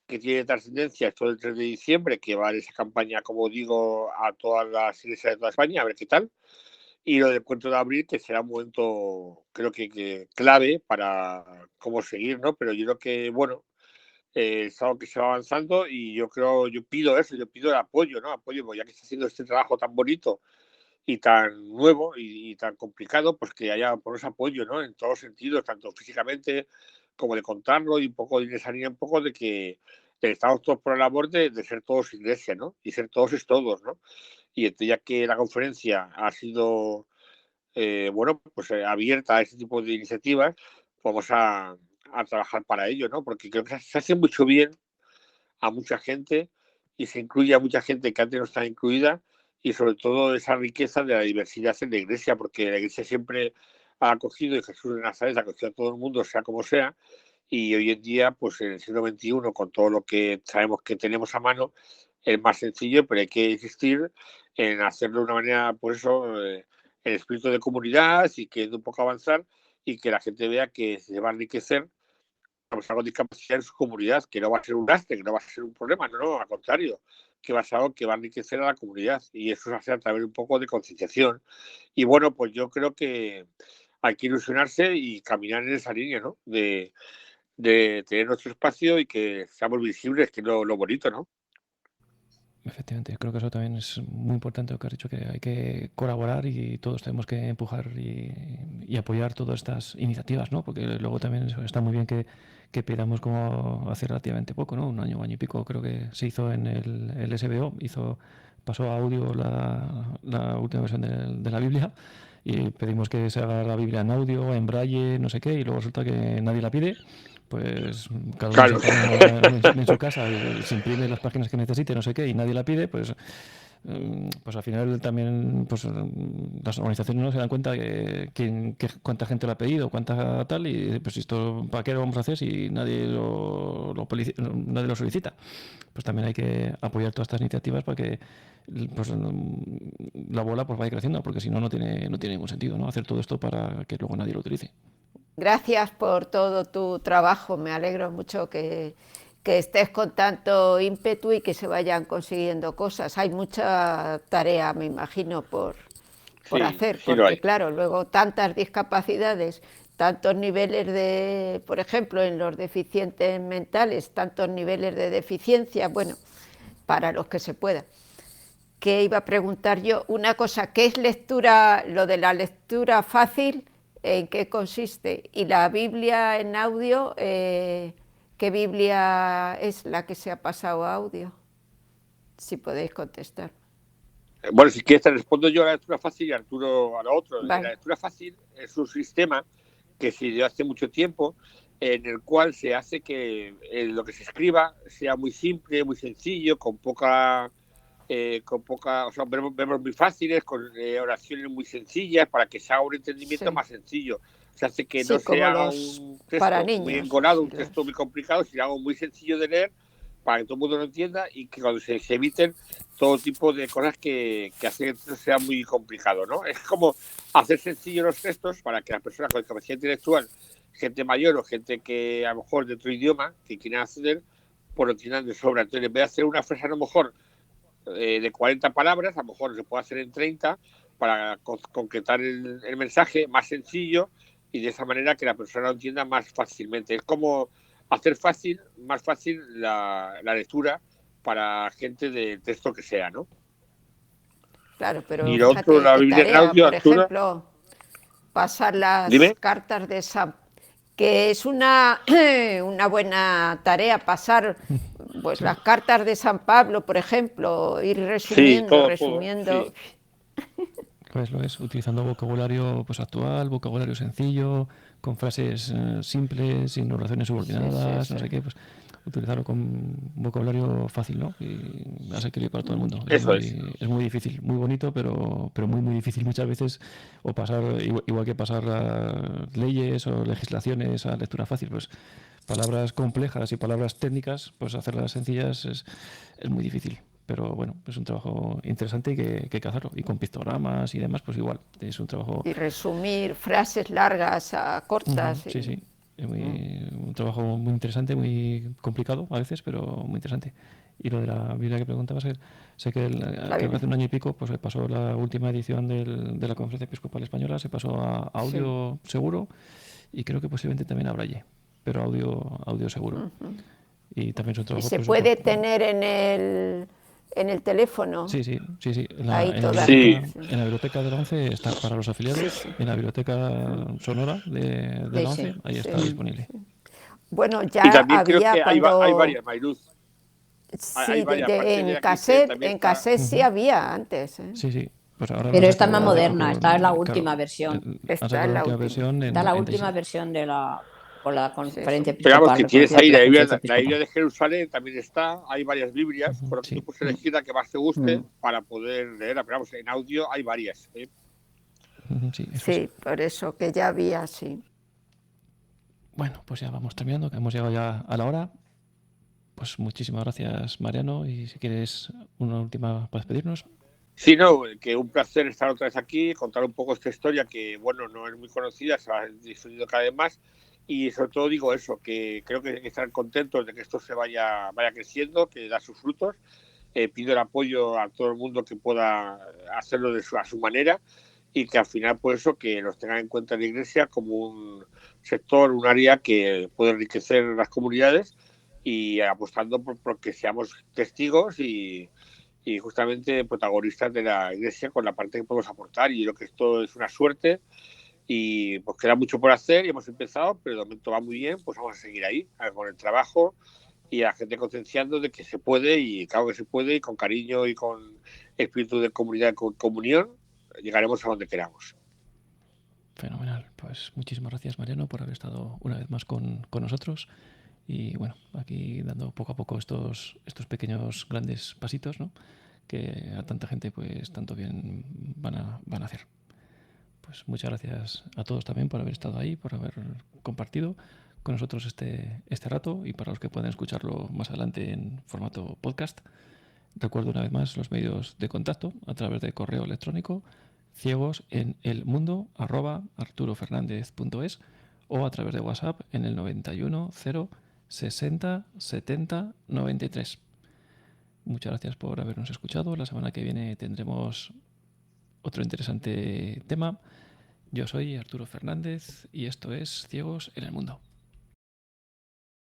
Speaker 2: qué tiene trascendencia esto del 3 de diciembre, que va en esa campaña, como digo, a todas las iglesias de toda España, a ver qué tal. Y lo del 4 de abril, que será un momento, creo que clave para cómo seguir, ¿no? Pero yo creo que, bueno, es algo que se va avanzando y yo pido eso, yo pido el apoyo, ¿no? Apoyo, pues ya que está haciendo este trabajo tan bonito y tan nuevo y tan complicado, pues que haya por ese apoyo, ¿no? En todos los sentidos, tanto físicamente como de contarlo y un poco de necesaria un poco de que estamos todos por la labor de ser todos iglesia, ¿no? Y ser todos es todos, ¿no? Y entonces, ya que la conferencia ha sido, bueno, pues abierta a este tipo de iniciativas, vamos a trabajar para ello, ¿no? Porque creo que se hace mucho bien a mucha gente y se incluye a mucha gente que antes no estaba incluida, y sobre todo esa riqueza de la diversidad en la iglesia, porque la iglesia siempre ha acogido, y Jesús de Nazaret ha acogido a todo el mundo, sea como sea, y hoy en día, pues en el siglo XXI, con todo lo que sabemos que tenemos a mano, es más sencillo, pero hay que insistir en hacerlo de una manera, por eso, el espíritu de comunidad, y que de un poco avanzar y que la gente vea que se va a enriquecer con discapacidad en su comunidad, que no va a ser un lastre, que no va a ser un problema, no, al contrario, que basado que va a enriquecer a la comunidad, y eso se hace a través de un poco de concienciación. Y bueno, pues yo creo que hay que ilusionarse y caminar en esa línea, ¿no? De tener nuestro espacio y que seamos visibles, que es lo bonito, ¿no?
Speaker 1: Efectivamente, creo que eso también es muy importante lo que has dicho, que hay que colaborar y todos tenemos que empujar y apoyar todas estas iniciativas, ¿no? Porque luego también está muy bien que pidamos como hace relativamente poco, ¿no? Un año y pico creo que se hizo en el SBO, pasó a audio la última versión de la Biblia y pedimos que se haga la Biblia en audio, en braille, no sé qué, y luego resulta que nadie la pide. Pues cada uno
Speaker 2: Claro.
Speaker 1: sentado en su casa se imprime las páginas que necesite, no sé qué, y nadie la pide, pues al final también pues las organizaciones no se dan cuenta cuánta gente lo ha pedido, cuánta tal, y pues esto, ¿para qué lo vamos a hacer si nadie nadie lo solicita? Pues también hay que apoyar todas estas iniciativas para que pues, la bola pues vaya creciendo, porque si no, no tiene ningún sentido, ¿no? Hacer todo esto para que luego nadie lo utilice.
Speaker 4: Gracias por todo tu trabajo, me alegro mucho que estés con tanto ímpetu y que se vayan consiguiendo cosas. Hay mucha tarea, me imagino, por hacer, porque claro, luego tantas discapacidades, tantos niveles de, por ejemplo, en los deficientes mentales, tantos niveles de deficiencia, bueno, para los que se pueda. Que iba a preguntar yo una cosa, ¿qué es lectura, lo de la lectura fácil? ¿En qué consiste? Y la Biblia en audio, ¿qué Biblia es la que se ha pasado a audio? Si podéis contestar.
Speaker 2: Bueno, si quieres te respondo yo a la lectura fácil y Arturo a lo otro.
Speaker 4: Vale.
Speaker 2: La lectura fácil es un sistema que se dio hace mucho tiempo, en el cual se hace que lo que se escriba sea muy simple, muy sencillo, con poca, o sea, verbos muy fáciles, con oraciones muy sencillas, para que se haga un entendimiento más sencillo. Se hace que no se haga un texto muy engolado, un texto muy complicado, sino algo muy sencillo de leer, para que todo el mundo lo entienda, y que cuando se eviten todo tipo de cosas que hacen que el texto sea muy complicado, ¿no? Es como hacer sencillos los textos para que las personas con discapacidad intelectual, gente mayor o gente que a lo mejor de otro idioma, que quieran acceder, pues lo entiendan de sobra. Entonces, en vez de hacer una frase a lo mejor de 40 palabras, a lo mejor se puede hacer en 30 para concretar el mensaje más sencillo, y de esa manera que la persona lo entienda más fácilmente. Es como hacer más fácil la lectura para gente de texto que sea, ¿no?
Speaker 4: Claro, pero
Speaker 2: y lo otro, la Biblia en audio,
Speaker 4: por
Speaker 2: Arturo,
Speaker 4: ejemplo, pasar las
Speaker 2: dime.
Speaker 4: cartas de San, que es una buena tarea, pasar pues las cartas de San Pablo, por ejemplo, ir resumiendo,
Speaker 2: Sí.
Speaker 1: Pues lo es, utilizando vocabulario pues actual, vocabulario sencillo, con frases simples, sin oraciones subordinadas, no sé qué, pues utilizarlo con vocabulario fácil, ¿no? Y asequible para todo el mundo. Es muy difícil, muy bonito, pero muy difícil muchas veces, o pasar, igual que pasar leyes o legislaciones a lectura fácil, pues palabras complejas y palabras técnicas, pues hacerlas sencillas es muy difícil. Pero bueno, es un trabajo interesante y que hay que hacerlo. Y con pictogramas y demás, pues igual, es un trabajo...
Speaker 4: Y resumir frases largas a cortas.
Speaker 1: Sí. Es un trabajo muy interesante, muy complicado a veces, pero muy interesante. Y lo de la Biblia que preguntabas, sé que hace un año y pico pues se pasó la última edición de la Conferencia Episcopal Española, se pasó a audio seguro, y creo que posiblemente también a braille, pero audio seguro. Y también es un trabajo...
Speaker 4: ¿Y se puede tener en el teléfono?
Speaker 1: Sí. En la biblioteca de la ONCE está para los afiliados. En la biblioteca sonora de la ONCE, ahí está disponible.
Speaker 4: Bueno, ya
Speaker 2: y también
Speaker 4: había
Speaker 2: creo que
Speaker 4: cuando...
Speaker 2: hay varias, Mayluz.
Speaker 4: Sí, en cassette sí había antes.
Speaker 1: Sí. Pues ahora
Speaker 3: pero esta es más moderna, esta es la última versión.
Speaker 1: Esta es la última versión.
Speaker 3: Esta es la última versión de la Conferencia Episcopal.
Speaker 2: Pero vamos, que tienes ahí la Biblia de Jerusalén, también está, hay varias Biblias, por lo que tú puedes elegir la que más te guste para poder leerla. Pero vamos, en audio hay varias.
Speaker 4: Sí, por eso que ya había, sí.
Speaker 1: Bueno, pues ya vamos terminando, que hemos llegado ya a la hora. Pues muchísimas gracias, Mariano, y si quieres una última para despedirnos.
Speaker 2: Sí, no, que un placer estar otra vez aquí, contar un poco esta historia que, bueno, no es muy conocida, se va difundiendo cada vez más, y sobre todo digo eso, que creo que hay que estar contentos de que esto se vaya creciendo, que da sus frutos, pido el apoyo a todo el mundo que pueda hacerlo a su manera, y que al final, pues eso, que nos tengan en cuenta la Iglesia como un sector, un área que puede enriquecer las comunidades, y apostando por que seamos testigos y justamente protagonistas de la Iglesia con la parte que podemos aportar. Y yo creo que esto es una suerte, y pues queda mucho por hacer y hemos empezado, pero de momento va muy bien. Pues vamos a seguir ahí con el trabajo y a la gente concienciando de que se puede, y claro que se puede, y con cariño y con espíritu de comunidad, con comunión, llegaremos a donde queramos.
Speaker 1: Fenomenal. Pues muchísimas gracias, Mariano, por haber estado una vez más con nosotros. Y bueno, aquí dando poco a poco estos pequeños, grandes pasitos, ¿no? Que a tanta gente, pues, tanto bien van a hacer. Pues muchas gracias a todos también por haber estado ahí, por haber compartido con nosotros este rato, y para los que puedan escucharlo más adelante en formato podcast. Recuerdo una vez más los medios de contacto a través de correo electrónico ciegosenelmundo@arturofernandez.es, o a través de WhatsApp en el 91 0 60 70 93. Muchas gracias por habernos escuchado. La semana que viene tendremos otro interesante tema. Yo soy Arturo Fernández y esto es Ciegos en el Mundo.